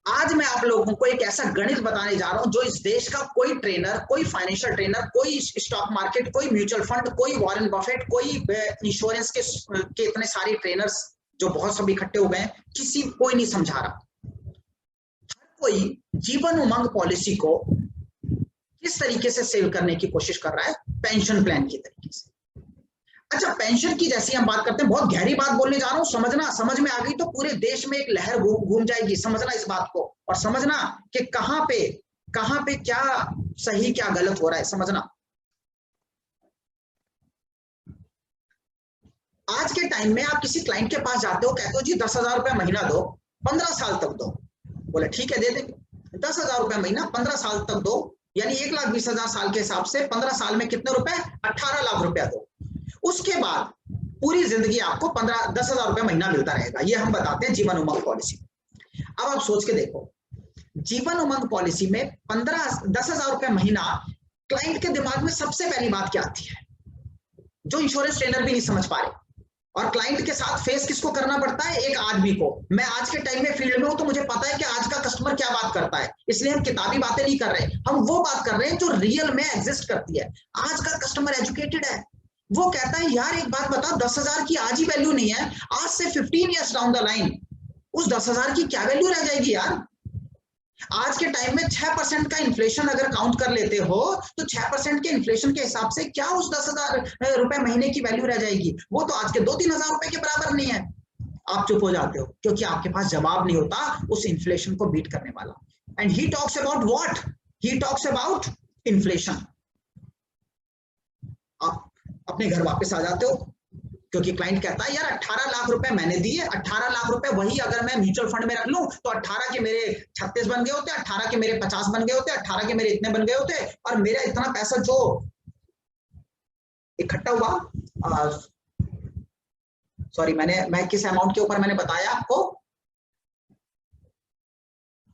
आज मैं आप लोगों को एक ऐसा गणित बताने जा रहा हूं जो इस देश का कोई ट्रेनर, कोई फाइनेंशियल ट्रेनर, कोई स्टॉक मार्केट, कोई म्यूचुअल फंड, कोई वॉरेन बफेट, कोई इंश्योरेंस के इतने सारे ट्रेनर्स जो बहुत सब इकट्ठे हो गए, कोई नहीं समझा रहा। कोई जीवन उमंग पॉलिसी को किस तरीके से सेव करने की कोशिश कर रहा है? पेंशन प्लान की तरीके से। अच्छा, पेंशन की जैसी हम बात करते हैं, बहुत गहरी बात बोलने जा रहा हूं, समझना, समझ में आ गई तो पूरे देश में एक लहर घूम जाएगी, समझना इस बात को, और समझना कि कहां पे क्या सही क्या गलत हो रहा है, समझना। आज के टाइम में आप किसी क्लाइंट के पास जाते हो, कहते हो जी 10,000 रुपए महीना दो, 15 साल तक दो, बोले ठीक है दे देंगे, 10,000 रुपए महीना 15 साल तक दो, यानी 1,20,000 साल के हिसाब से 15 साल में कितने रुपए, 18 लाख रुपया दो। उसके बाद पूरी जिंदगी आपको 10,000 रुपए महीना मिलता रहेगा। ये हम बताते हैं जीवन उमंग पॉलिसी। अब आप सोच के देखो, जीवन उमंग पॉलिसी में 10,000 रुपए महीना, क्लाइंट के दिमाग में सबसे पहली बात क्या आती है, जो इंश्योरेंस ट्रेनर भी नहीं समझ पा रहे। और क्लाइंट के साथ फेस किसको करना पड़ता है, एक आदमी को। मैं आज के टाइम में फील्ड में हूं तो मुझे पता है कि आज का कस्टमर क्या बात करता है, इसलिए हम किताबी बातें नहीं कर रहे, हम वो बात कर रहे हैं जो रियल में एग्जिस्ट करती है। आज का कस्टमर एजुकेटेड है, वो कहता है यार एक बात बता, 10,000 की आज ही वैल्यू नहीं है, आज से 15 ईयर्स डाउन द लाइन उस 10,000 की क्या वैल्यू रह जाएगी यार। आज के टाइम में 6% का इन्फ्लेशन अगर काउंट कर लेते हो तो 6% के इन्फ्लेशन के हिसाब से क्या उस 10,000 रुपए महीने की वैल्यू रह जाएगी, वो तो आज के 2-3 हजार रुपए के बराबर नहीं है। आप चुप हो जाते हो क्योंकि आपके पास जवाब नहीं होता उस इन्फ्लेशन को बीट करने वाला। And he talks about what, he talks about inflation. आप अपने घर वापस आ जाते हो क्योंकि क्लाइंट कहता है यार 18 लाख रुपए मैंने दिए, 18 लाख रुपए वही अगर मैं म्यूचुअल फंड में रख लूं तो 18 के मेरे 36 बन गए होते, 18 के मेरे 50 बन गए होते, 18 के मेरे इतने बन गए होते, और मेरा इतना पैसा जो इकट्ठा हुआ, सॉरी मैं किस अमाउंट के ऊपर मैंने बताया आपको,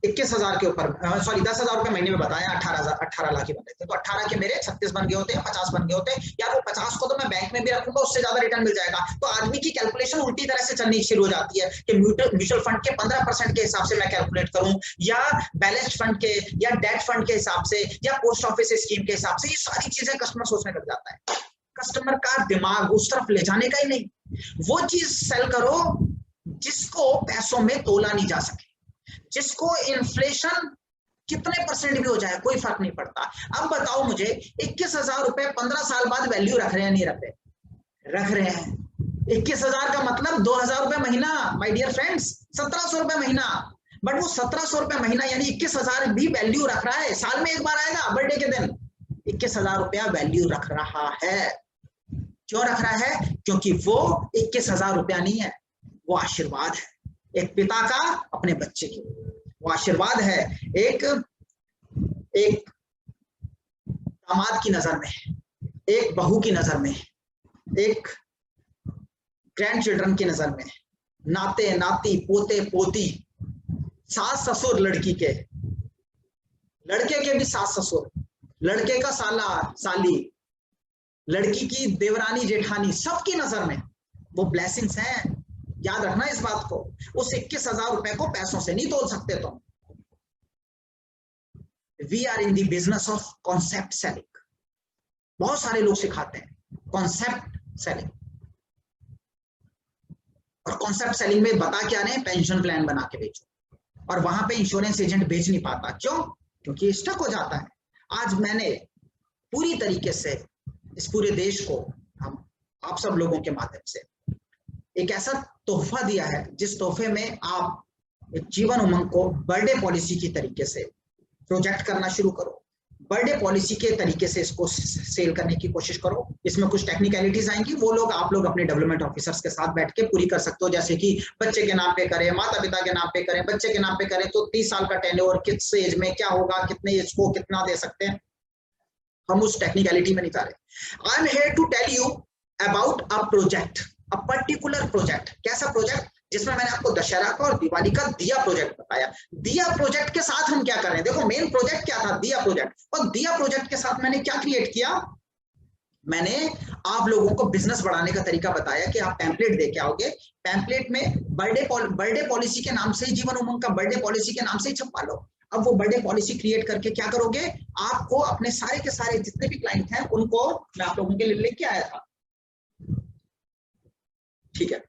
21,000 के ऊपर, सॉरी 10,000 रुपए महीने में बताया, 18 लाख ही बन रहे थे, तो 18 के मेरे 36 बन गए होते हैं, 50 बन गए होते हैं, या वो 50 को तो मैं बैंक में भी रखूंगा, उससे ज्यादा रिटर्न मिल जाएगा। तो आदमी की कैलकुलेशन उल्टी तरह से चलनी शुरू हो जाती है कि म्यूचुअल फंड के 15% के हिसाब से मैं कैलकुलेट करूं, या बैलेंस फंड के, या डेट फंड के हिसाब से, या पोस्ट ऑफिस स्कीम के हिसाब से। ये सारी चीजें कस्टमर सोचने लग जाता है। कस्टमर का दिमाग उस तरफ ले जाने का ही नहीं। वो चीज सेल करो जिसको पैसों में तोला नहीं जा सके, जिसको इन्फ्लेशन कितने परसेंट भी हो जाए कोई फर्क नहीं पड़ता। अब बताओ मुझे, 21,000 रुपए 15 साल बाद वैल्यू रख रहे हैं नहीं रख रहे, रख रहे हैं। 21,000 का मतलब 2,000 रुपए महीना, माय डियर फ्रेंड्स, 1,700 रुपए महीना। बट वो 1,700 रुपए महीना यानी 21,000 भी वैल्यू रख रहा है। साल में एक बार आएगा बर्थडे के दिन, 21,000 रुपया वैल्यू रख रहा है। क्यों रख रहा है? क्योंकि वो 21,000 रुपया नहीं है, वो आशीर्वाद है एक पिता का अपने बच्चे के लिए। वो आशीर्वाद है एक दामाद की नजर में, एक बहू की नजर में, एक ग्रैंड चिल्ड्रन की नजर में, नाते नाती, पोते पोती, सास ससुर लड़की के, लड़के के भी सास ससुर, लड़के का साला साली, लड़की की देवरानी जेठानी, सबकी नजर में वो ब्लेसिंग्स हैं। याद रखना इस बात को। उस 21,000 रुपए को पैसों से नहीं तोल सकते तुम। We are in the business of concept selling. बहुत सारे लोग सिखाते हैं कॉन्सेप्ट सेलिंग, और कॉन्सेप्ट सेलिंग में बता क्या रहे हैं, पेंशन प्लान बना के बेचो, और वहां पे इंश्योरेंस एजेंट बेच नहीं पाता। क्यों? क्योंकि स्टक हो जाता है। आज मैंने पूरी तरीके से इस पूरे देश को, हम आप सब लोगों के माध्यम से एक ऐसा तोहफा दिया है जिस तोहफे में आप एक जीवन उमंग को बर्थडे पॉलिसी की तरीके से प्रोजेक्ट करना शुरू करो। बर्थडे पॉलिसी के तरीके से इसको सेल करने की कोशिश करो। इसमें कुछ टेक्निकलिटीज आएंगी, वो लोग आप लोग अपने डेवलपमेंट ऑफिसर्स के साथ बैठ के पूरी कर सकते हो। जैसे कि बच्चे के नाम पे करें, माता पिता के नाम पे करें। बच्चे के नाम पे करें तो 30 साल का टेन्योर, किस एज में क्या होगा, कितने एज को कितना दे सकते हैं, हम उस टेक्निकलिटी में नहीं जा रहे। I am here to tell you about a project, a particular project. कैसा प्रोजेक्ट? जिसमें मैंने आपको दशहरा का और दिवाली का दिया प्रोजेक्ट बताया। दिया प्रोजेक्ट के साथ हम क्या कर रहे हैं, देखो मेन प्रोजेक्ट क्या था, दिया प्रोजेक्ट। और दिया प्रोजेक्ट के साथ मैंने क्या क्रिएट किया, मैंने आप लोगों को बिजनेस बढ़ाने का तरीका बताया कि आप पैम्पलेट दे के आओगे, पैम्पलेट में बर्थडे पॉलिसी के नाम से, जीवन उमंग का बर्थडे पॉलिसी के नाम से ही छपवा लो। अब वो बर्थडे पॉलिसी क्रिएट करके क्या करोगे, आपको अपने सारे के सारे जितने भी क्लाइंट हैं उनको मैं आप लोगों के लिए लेके आया था। ठीक है,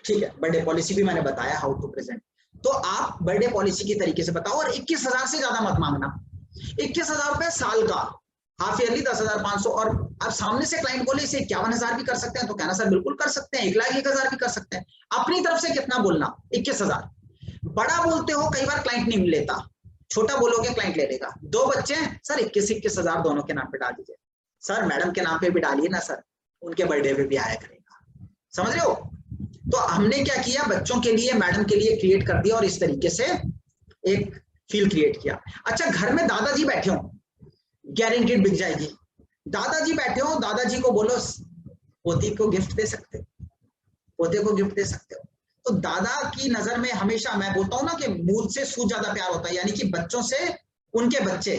ठीक है, बर्थडे पॉलिसी भी मैंने बताया हाउ टू प्रेजेंट। तो आप बर्थडे पॉलिसी की तरीके से बताओ, और 21,000 से ज्यादा मत मांगना। 21,000 रुपए साल का, हाफ ईयरली 10,500। और अब सामने से क्लाइंट बोले इसे 51,000 भी कर सकते हैं, तो कहना सर बिल्कुल कर सकते हैं, 1,01,000 भी कर सकते हैं। अपनी तरफ से कितना बोलना, 21,000। बड़ा बोलते हो कई बार क्लाइंट नहीं लेता, छोटा बोलोगे क्लाइंट ले लेगा। 2 बच्चे हैं सर, 21,000 दोनों के नाम पे डाल दीजिए। सर मैडम के नाम पे भी डालिए ना सर, उनके बर्थडे पे भी आया करेगा। समझ रहे हो? तो हमने क्या किया, बच्चों के लिए, मैडम के लिए क्रिएट कर दिया, और इस तरीके से एक फील क्रिएट किया। अच्छा, घर में दादाजी बैठे हो, गारंटीड बिक जाएगी। दादाजी बैठे हो, दादाजी को बोलो पोती को गिफ्ट दे सकते हो, पोते को गिफ्ट दे सकते हो। तो दादा की नजर में हमेशा मैं बोलता हूं ना कि मूल से सूद ज्यादा प्यार होता है, यानी कि बच्चों से उनके बच्चे,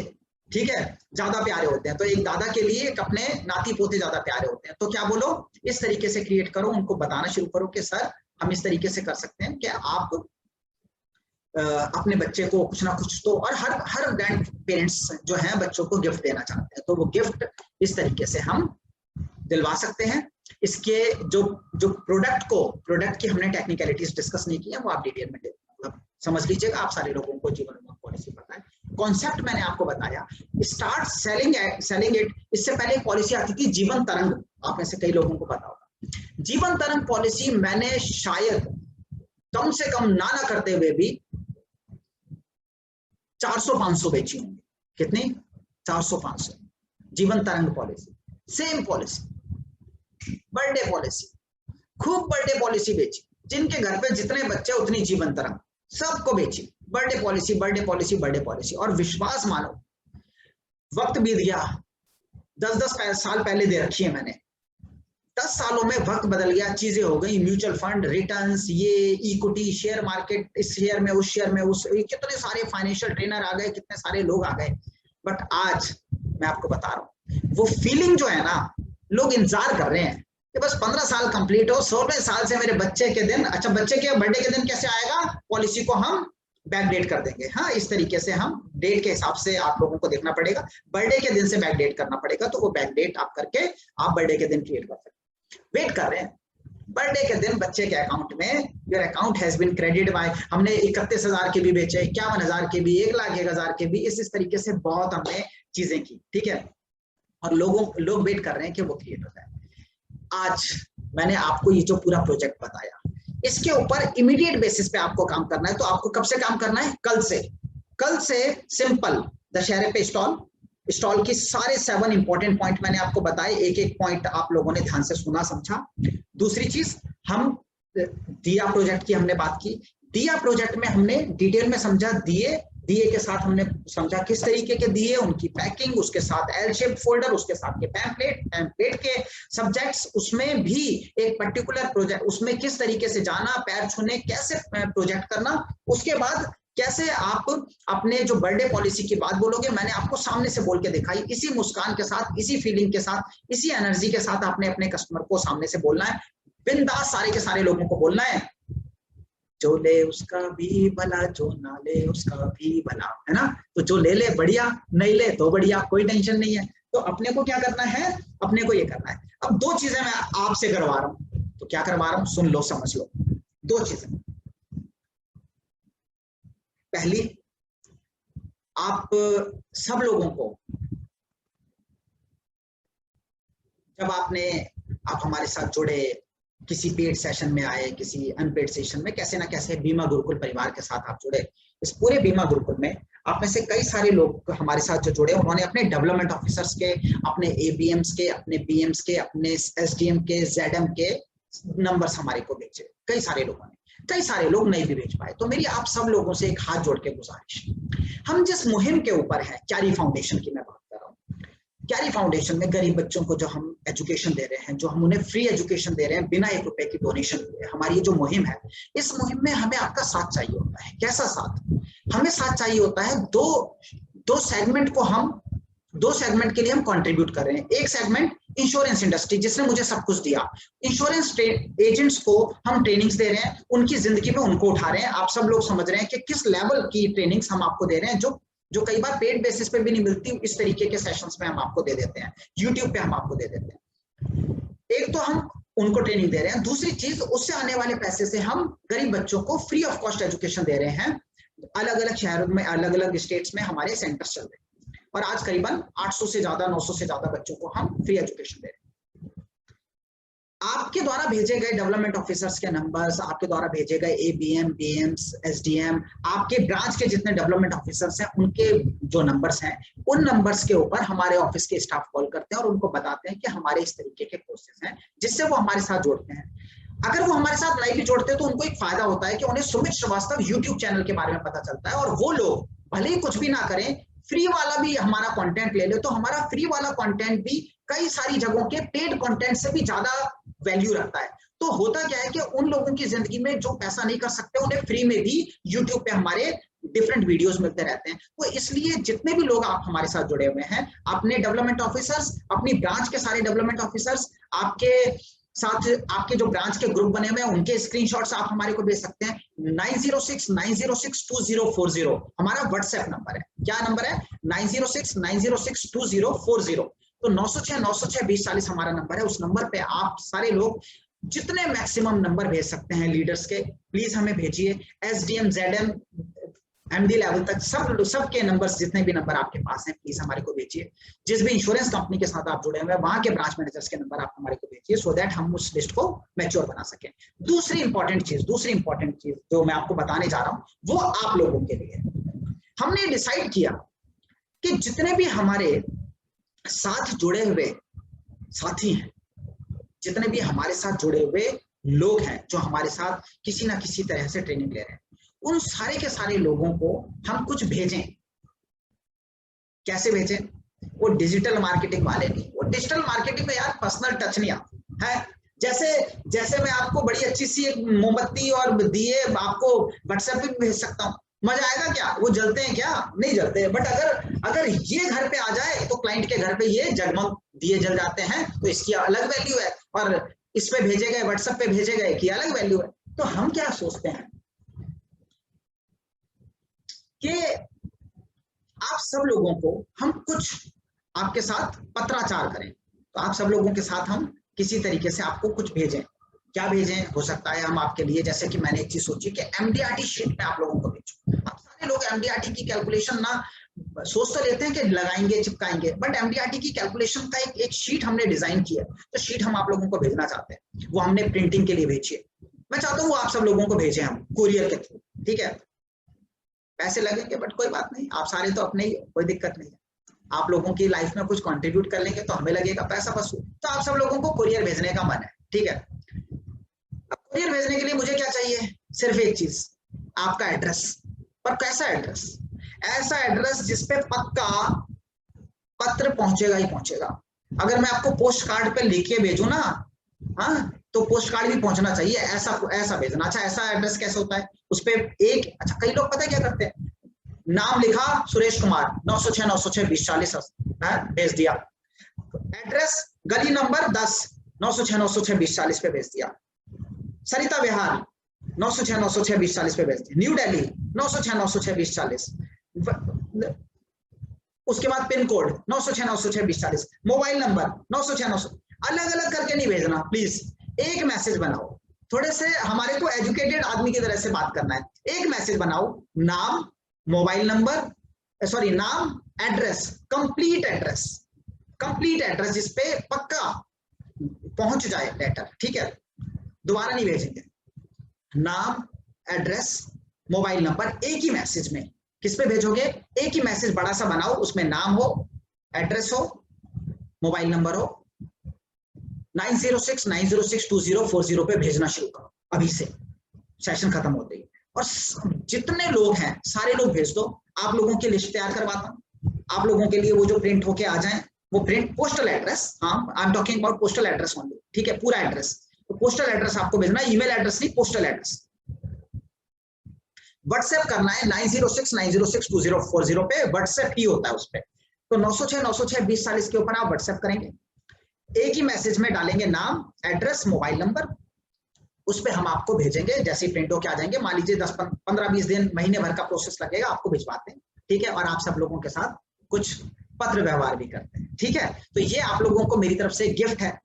ठीक है, ज्यादा प्यारे होते हैं। तो एक दादा के लिए एक अपने नाती पोते ज्यादा प्यारे होते हैं। तो क्या बोलो, इस तरीके से क्रिएट करो, उनको बताना शुरू करो कि सर हम इस तरीके से कर सकते हैं कि आप अपने बच्चे को कुछ ना कुछ तो, और हर ग्रैंड पेरेंट्स जो हैं बच्चों को गिफ्ट देना चाहते हैं, तो वो गिफ्ट इस तरीके से हम दिलवा सकते हैं। इसके जो प्रोडक्ट की हमने टेक्निकलिटीज डिस्कस नहीं की है, वो आप डिटेल में समझ लीजिएगा। आप सारे लोगों को जीवन बीमा पॉलिसी पता है, कॉन्सेप्ट मैंने आपको बताया। Start selling it. इससे पहले एक पॉलिसी आती थी जीवन तरंग, आप में से कई लोगों को पता होगा। जीवन तरंग पॉलिसी मैंने शायद कम से कम ना करते हुए भी 400-500 बेची होंगी। कितनी? 400-500। जीवन तरंग policy, same policy, birthday policy, खूब बर्थडे पॉलिसी बेची। जिनके घर पे जितने बच्चे उतनी जीवन तरंग, सबको बेची। Birthday policy, birthday policy, birthday policy. और विश्वास मानो, वक्त बीत गया, 10-10 साल पहले दे रखी है मैंने, 10 सालों में वक्त बदल गया, चीजें हो गई, म्यूचुअल फंड रिटर्न्स, ये इक्विटी, शेयर मार्केट, इस शेयर में, उस शेयर में, उस, कितने सारे फाइनेंशियल ट्रेनर आ गए, कितने सारे लोग आ गए। बट आज मैं आपको बता रहा हूं, वो फीलिंग जो है ना, लोग इंतजार कर रहे हैं कि बस 15 साल कंप्लीट हो, 16वें साल से मेरे बच्चे के दिन, अच्छा बच्चे के बर्थडे के दिन कैसे आएगा, पॉलिसी को हम बैक डेट कर देंगे। हाँ, इस तरीके से हम डेट के हिसाब से आप लोगों को देखना पड़ेगा, बर्थडे के दिन से बैक डेट करना पड़ेगा। तो वो बैक डेट आप करके आप बर्थडे के दिन क्रिएट कर सकते हैं। वेट कर रहे हैं बर्थडे के दिन बच्चे के अकाउंट में, your account has been credit by, हमने 31,000 के भी बेचे, 51,000 के भी, 1,01,000 के भी, इस तरीके से बहुत हमने चीजें की, ठीक है। और लोग वेट कर रहे हैं कि वो क्रिएट हो जाए। आज मैंने आपको ये जो पूरा प्रोजेक्ट बताया, इसके ऊपर इमीडिएट बेसिस पे आपको काम करना है। तो आपको कब से काम करना है? कल से सिंपल दशहरे पे स्टॉल की सारे 7 इंपॉर्टेंट पॉइंट मैंने आपको बताए, एक एक पॉइंट आप लोगों ने ध्यान से सुना समझा। दूसरी चीज, हम दिया प्रोजेक्ट की हमने बात की। दिया प्रोजेक्ट में हमने डिटेल में समझा दिए के साथ हमने समझा किस तरीके के दिए, उनकी पैकिंग, उसके साथ एल शेप फोल्डर, उसके साथ के पैम्पलेट के सब्जेक्ट्स, उसमें भी एक पर्टिकुलर प्रोजेक्ट, उसमें किस तरीके से जाना, पैर छूने, कैसे प्रोजेक्ट करना, उसके बाद कैसे आप अपने जो बर्थडे पॉलिसी की बात बोलोगे, मैंने आपको सामने से बोल के दिखाई, इसी मुस्कान के साथ, इसी फीलिंग के साथ, इसी एनर्जी के साथ आपने अपने कस्टमर को सामने से बोलना है, बिंदास सारे के सारे लोगों को बोलना है। जो ले उसका भी भला, जो ना ले उसका भी भला, है ना। तो जो ले ले बढ़िया, नहीं ले तो बढ़िया, कोई टेंशन नहीं है। तो अपने को क्या करना है? अपने को ये करना है। अब 2 चीजें मैं आपसे करवा रहा हूं, तो क्या करवा रहा हूं, सुन लो, समझ लो। 2 चीजें। पहली, आप सब लोगों को, जब आप हमारे साथ जुड़े, किसी पेड सेशन में आए, किसी अनपेड सेशन में, कैसे ना कैसे बीमा गुरुकुल परिवार के साथ आप जुड़े। इस पूरे बीमा गुरुकुल में आप में से कई सारे लोग हमारे साथ जो जुड़े, उन्होंने अपने डेवलपमेंट ऑफिसर्स के, अपने एबीएम्स के, अपने बीएम्स के, अपने एसडीएम के, जेडएम के नंबर्स हमारे को भेजे। कई सारे लोगों ने, कई सारे लोग नहीं भी भेज पाए। तो मेरी आप सब लोगों से एक हाथ जोड़ के गुजारिश, हम जिस मुहिम के ऊपर है, क्यारी फाउंडेशन की मैं बात कर रहा हूँ। क्यारी फाउंडेशन में गरीब बच्चों को जो हम एजुकेशन दे रहे हैं, जो हम उन्हें फ्री एजुकेशन दे रहे हैं बिना 1 रुपए की डोनेशन हुए, हमारी ये जो मुहिम है, इस मुहिम में हमें आपका साथ चाहिए होता है। कैसा साथ? हमें साथ चाहिए होता है, दो सेगमेंट के लिए हम कंट्रीब्यूट कर रहे हैं। एक सेगमेंट इंश्योरेंस इंडस्ट्री, जिसने मुझे सब कुछ दिया, इंश्योरेंस एजेंट्स को हम ट्रेनिंग्स दे रहे हैं, उनकी जिंदगी में उनको उठा रहे हैं। आप सब लोग समझ रहे हैं कि किस लेवल की ट्रेनिंग्स हम आपको दे रहे हैं, जो कई बार पेड बेसिस पे भी नहीं मिलती, इस तरीके के सेशंस में हम आपको दे देते हैं, यूट्यूब पे हम आपको दे देते हैं। एक तो हम उनको ट्रेनिंग दे रहे हैं, दूसरी चीज, उससे आने वाले पैसे से हम गरीब बच्चों को फ्री ऑफ कॉस्ट एजुकेशन दे रहे हैं। अलग अलग शहरों में, अलग अलग स्टेट्स में हमारे सेंटर्स चल रहे हैं, और आज करीबन 800 से ज्यादा, 900 से ज्यादा बच्चों को हम फ्री एजुकेशन दे रहे हैं। आपके द्वारा भेजे गए डेवलपमेंट ऑफिसर्स के नंबर्स, आपके द्वारा भेजे गए एबीएम, बीएम्स, एसडीएम, आपके ब्रांच के जितने डेवलपमेंट ऑफिसर्स हैं, उनके जो नंबर्स हैं, उन नंबर्स के ऊपर हमारे ऑफिस के स्टाफ कॉल करते हैं और उनको बताते हैं कि हमारे इस तरीके के कोर्सेज हैं, जिससे वो हमारे साथ जोड़ते हैं। अगर वो हमारे साथ नहीं भी जोड़ते तो उनको एक फायदा होता है कि उन्हें सुमित श्रीवास्तव यूट्यूब चैनल के बारे में पता चलता है, और वो लोग भले ही कुछ भी ना करें, फ्री वाला भी हमारा कंटेंट ले ले तो हमारा फ्री वाला कंटेंट भी कई सारी जगहों के पेड कंटेंट से भी ज्यादा वैल्यू रखता है। तो होता क्या है कि उन लोगों की जिंदगी में जो पैसा नहीं कर सकते उन्हें फ्री में भी यूट्यूब पे हमारे डिफरेंट वीडियोस मिलते रहते हैं। तो इसलिए जितने भी लोग आप हमारे साथ जुड़े हुए हैं, अपने डेवलपमेंट ऑफिसर्स, अपनी ब्रांच के सारे डेवलपमेंट ऑफिसर्स, आपके साथ आपके जो ब्रांच के ग्रुप बने हुए हैं उनके स्क्रीनशॉट्स आप हमारे को भेज सकते हैं। 9069062040 हमारा व्हाट्सएप नंबर है। क्या नंबर है? 9069062040। तो 906 हमारा नंबर है। उस नंबर पे आप सारे लोग जितने मैक्सिमम नंबर भेज सकते हैं लीडर्स के, प्लीज हमें भेजिए। एसडीएम, जेडएम, एमडी लेवल तक सब के नंबर्स, जितने भी नंबर आपके पास हैं, प्लीज हमारे को भेजिए। जिस भी इंश्योरेंस कंपनी के साथ आप जुड़े हुए हैं वहां के ब्रांच मैनेजर्स के नंबर आप हमारे को भेजिए, सो दैट हम उस लिस्ट को मैच्योर बना सकें। दूसरी इंपॉर्टेंट चीज जो मैं आपको बताने जा रहा हूं वो आप लोगों के लिए। हमने डिसाइड किया कि जितने भी हमारे साथ जुड़े हुए साथी हैं, जितने भी हमारे साथ जुड़े हुए लोग हैं जो हमारे साथ किसी ना किसी तरह से ट्रेनिंग ले रहे हैं, उन सारे के सारे लोगों को हम कुछ भेजें। कैसे भेजें? वो डिजिटल मार्केटिंग वाले नहीं, वो डिजिटल मार्केटिंग में यार पर्सनल टच नहीं आता है। जैसे मैं आपको बड़ी अच्छी सी एक मोमबत्ती और दिए आपको व्हाट्सएप पे भेज सकता हूँ, मजा आएगा क्या? वो जलते हैं क्या? नहीं जलते। बट अगर ये घर पे आ जाए तो क्लाइंट के घर पे ये जगमग दिए जल जाते हैं, तो इसकी अलग वैल्यू है, और इस पे भेजे गए, व्हाट्सएप पे भेजे गए की अलग वैल्यू है। तो हम क्या सोचते हैं कि आप सब लोगों को हम कुछ आपके साथ पत्राचार करें। तो आप सब लोगों के साथ हम किसी तरीके से आपको कुछ भेजें। क्या भेजें? हो सकता है हम आपके लिए, जैसे कि मैंने एक चीज सोची कि एमडीआरटी शीट में आप लोगों को भेजूं। आप सारे लोग एमडीआरटी की कैलकुलेशन ना सोच तो लेते हैं कि लगाएंगे चिपकाएंगे, बट एमडीआरटी की कैलकुलेशन का एक शीट हमने डिजाइन किया है। तो शीट हम आप लोगों को भेजना चाहते हैं, वो हमने प्रिंटिंग के लिए भेजी है। मैं चाहता हूँ आप सब लोगों को भेजें हम कुरियर के थ्रू, ठीक है? पैसे लगेंगे बट कोई बात नहीं, आप सारे तो अपने ही, कोई दिक्कत नहीं है। आप लोगों की लाइफ में कुछ कंट्रीब्यूट कर लेंगे तो हमें लगेगा पैसा वसूल। तो आप सब लोगों को कुरियर भेजने का मन है, ठीक है? अब कुरियर भेजने के लिए मुझे क्या चाहिए? सिर्फ एक चीज, आपका एड्रेस। पर कैसा एड्रेस? ऐसा एड्रेस जिसपे पक्का पत्र पहुंचेगा ही पहुंचेगा। अगर मैं आपको पोस्ट कार्ड पे लिख के भेजू ना, हाँ, तो पोस्ट कार्ड भी पहुंचना चाहिए, ऐसा भेजना। अच्छा, ऐसा एड्रेस कैसे होता है? उस पे एक, अच्छा कई लोग पता है क्या करते हैं, नाम लिखा सुरेश कुमार, 906 भेज दिया। एड्रेस गली नंबर 10, 906 पे भेज दिया। सरिता विहार 906 पे भेज दिया। न्यू दिल्ली 906 उसके बाद पिन कोड 906 मोबाइल नंबर 906 अलग अलग करके नहीं भेजना प्लीज। एक मैसेज बनाओ, थोड़े से हमारे को एजुकेटेड आदमी की तरह से बात करना है। एक मैसेज बनाओ, नाम, मोबाइल नंबर, सॉरी नाम, एड्रेस, कंप्लीट एड्रेस जिसपे पक्का पहुंच जाए लेटर, ठीक है? दोबारा नहीं भेजेंगे। नाम, एड्रेस, मोबाइल नंबर एक ही मैसेज में। किस पे भेजोगे? एक ही मैसेज बड़ा सा बनाओ, उसमें नाम हो, एड्रेस हो, मोबाइल नंबर हो। 9069062040 पे भेजना शुरू करो अभी से, सेशन खत्म होते ही। और जितने लोग हैं सारे लोग भेज दो। आप लोगों की लिस्ट तैयार करवाता हूँ, आप लोगों के लिए वो जो प्रिंट होके आ जाए वो प्रिंट, पोस्टल एड्रेस, हाँ I am talking about postal address only, ठीक है? पूरा एड्रेस। तो पोस्टल एड्रेस आपको भेजना, ईमेल एड्रेस नहीं, पोस्टल एड्रेस। व्हाट्सएप करना है 9069062040 पे, व्हाट्सएप ही होता है उस पर। तो 906 के ऊपर आप व्हाट्सएप करेंगे, एक ही मैसेज में डालेंगे नाम, एड्रेस, मोबाइल नंबर, उस पर हम आपको भेजेंगे। जैसे ही प्रिंट होके आ जाएंगे, मान लीजिए 10-15-20 दिन, महीने भर का प्रोसेस लगेगा, आपको भिजवाते हैं, ठीक है? और आप सब लोगों के साथ कुछ पत्र व्यवहार भी करते हैं, ठीक है? तो ये आप लोगों को मेरी तरफ से गिफ्ट है,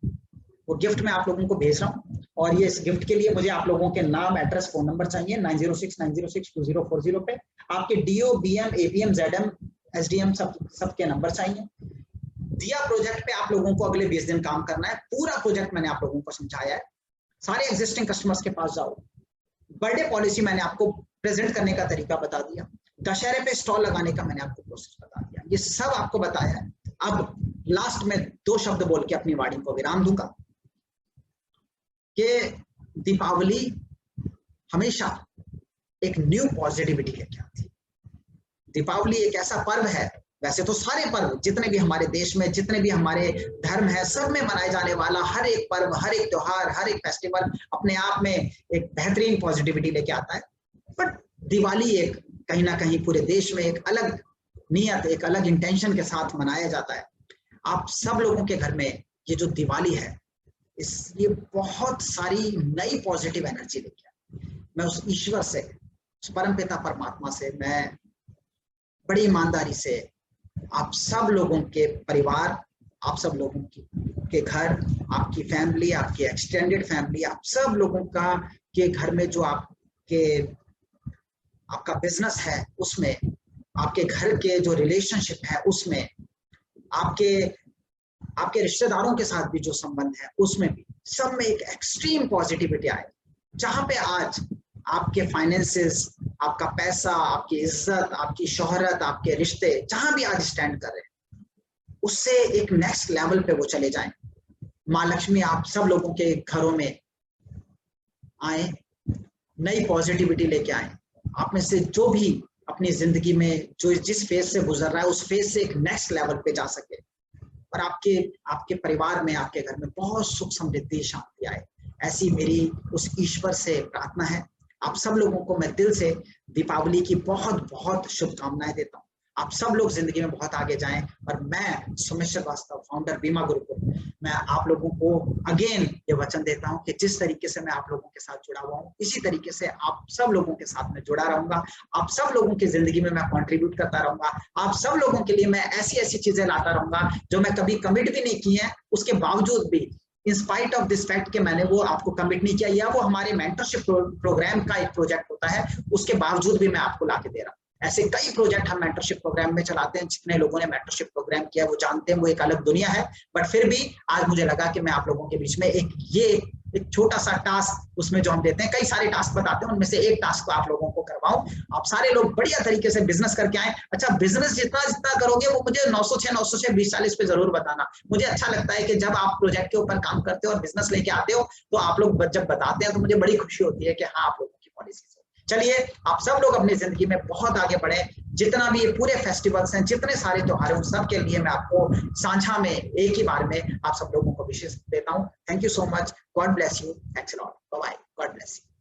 वो गिफ्ट मैं आप लोगों को भेज रहा हूँ। और ये इस गिफ्ट के लिए मुझे आप लोगों के नाम, एड्रेस, फोन नंबर चाहिए 9069062040 पे। आपके डीओ, बीएम, एपीएम, जेडएम, एसडीएम सबके नंबर चाहिए। दिया प्रोजेक्ट पे आप लोगों को अगले 20 दिन काम करना है। पूरा प्रोजेक्ट मैंने आप लोगों को समझाया है। सारे एग्जिस्टिंग कस्टमर्स के पास जाओ, बर्थडे पॉलिसी मैंने आपको प्रेजेंट करने का तरीका बता दिया, दशहरे पे स्टॉल लगाने का मैंने आपको प्रोसेस बता दिया, ये सब आपको बताया है। अब लास्ट में 2 शब्द बोल के अपनी वाणी को विराम दूंगा कि दीपावली हमेशा एक न्यू पॉजिटिविटी लेके आती है। दीपावली एक ऐसा पर्व है वैसे तो सारे पर्व जितने भी हमारे देश में, जितने भी हमारे धर्म है, सब में मनाए जाने वाला हर एक पर्व, हर एक त्योहार, हर एक फेस्टिवल अपने आप में एक बेहतरीन पॉजिटिविटी लेके आता है। बट दिवाली एक कहीं ना कहीं पूरे देश में एक अलग नियत, एक अलग इंटेंशन के साथ मनाया जाता है। आप सब लोगों के घर में ये जो दिवाली है, ये बहुत सारी नई पॉजिटिव एनर्जी लेके आए। मैं उस ईश्वर से, उस परमपिता परमात्मा से मैं बड़ी ईमानदारी से आप सब लोगों के परिवार, आप सब लोगों के घर, आपकी फैमिली, आपकी एक्सटेंडेड फैमिली, आप सब लोगों का के घर में जो आपका बिजनेस है उसमें, आपके घर के जो रिलेशनशिप है उसमें, आपके रिश्तेदारों के साथ भी जो संबंध है उसमें भी, सब में एक एक्सट्रीम पॉजिटिविटी आए। जहां पे आज आपके फाइनेंसेस, आपका पैसा, आपकी इज्जत, आपकी शोहरत, आपके रिश्ते जहां भी आज स्टैंड कर रहे हैं, उससे एक नेक्स्ट लेवल पे वो चले जाएं। माँ लक्ष्मी आप सब लोगों के घरों में आए, नई पॉजिटिविटी लेके आए। आप में से जो भी अपनी जिंदगी में जो जिस फेज से गुजर रहा है उस फेज से एक नेक्स्ट लेवल पे जा सके, और आपके परिवार में, आपके घर में बहुत सुख समृद्धि शांति आए। ऐसी मेरी उस ईश्वर से प्रार्थना है। आप सब लोगों को मैं दिल से दीपावली की बहुत बहुत शुभकामनाएं देता हूँ। आप सब लोग जिंदगी में बहुत आगे जाएं। और मैं सुमित श्रीवास्तव, फाउंडर बीमा गुरुकुल, मैं आप लोगों को अगेन ये वचन देता हूँ कि जिस तरीके से मैं आप लोगों के साथ जुड़ा हुआ हूँ, इसी तरीके से आप सब लोगों के साथ में जुड़ा रहूंगा। आप सब लोगों की जिंदगी में मैं कंट्रीब्यूट करता रहूंगा। आप सब लोगों के लिए मैं ऐसी ऐसी चीजें लाता रहूंगा जो मैं कभी कमिट भी नहीं की है, उसके बावजूद भी, in spite of this fact कि मैंने वो आपको कमिट नहीं किया, या वो हमारे मेंटरशिप प्रोग्राम का एक प्रोजेक्ट होता है, उसके बावजूद भी मैं आपको लाके दे रहा हूँ। ऐसे कई प्रोजेक्ट हम मेंटरशिप प्रोग्राम में चलाते हैं। जितने लोगों ने मेंटरशिप प्रोग्राम किया वो जानते हैं, वो एक अलग दुनिया है। बट फिर भी आज मुझे लगा कि मैं आप लोगों के बीच में एक छोटा सा टास्क उसमें जो हम देते हैं, कई सारे टास्क बताते हैं, उनमें से एक टास्क को आप लोगों को करवाऊं। आप सारे लोग बढ़िया तरीके से बिजनेस करके आए। अच्छा, बिजनेस जितना जितना करोगे वो मुझे 906 906 2040 पे जरूर बताना। मुझे अच्छा लगता है कि जब आप प्रोजेक्ट के ऊपर काम करते हो और बिजनेस लेके आते हो तो आप लोग जब बताते हैं तो मुझे बड़ी खुशी होती है कि हाँ, आप लोगों की पॉलिसी। चलिए, आप सब लोग अपनी जिंदगी में बहुत आगे बढ़े। जितना भी ये पूरे फेस्टिवल्स हैं, जितने सारे त्योहार हैं, सब के लिए मैं आपको साझा में एक ही बार में आप सब लोगों को विशेष देता हूँ। Thank you so much. God bless you. Thanks a lot. Bye bye. God bless you.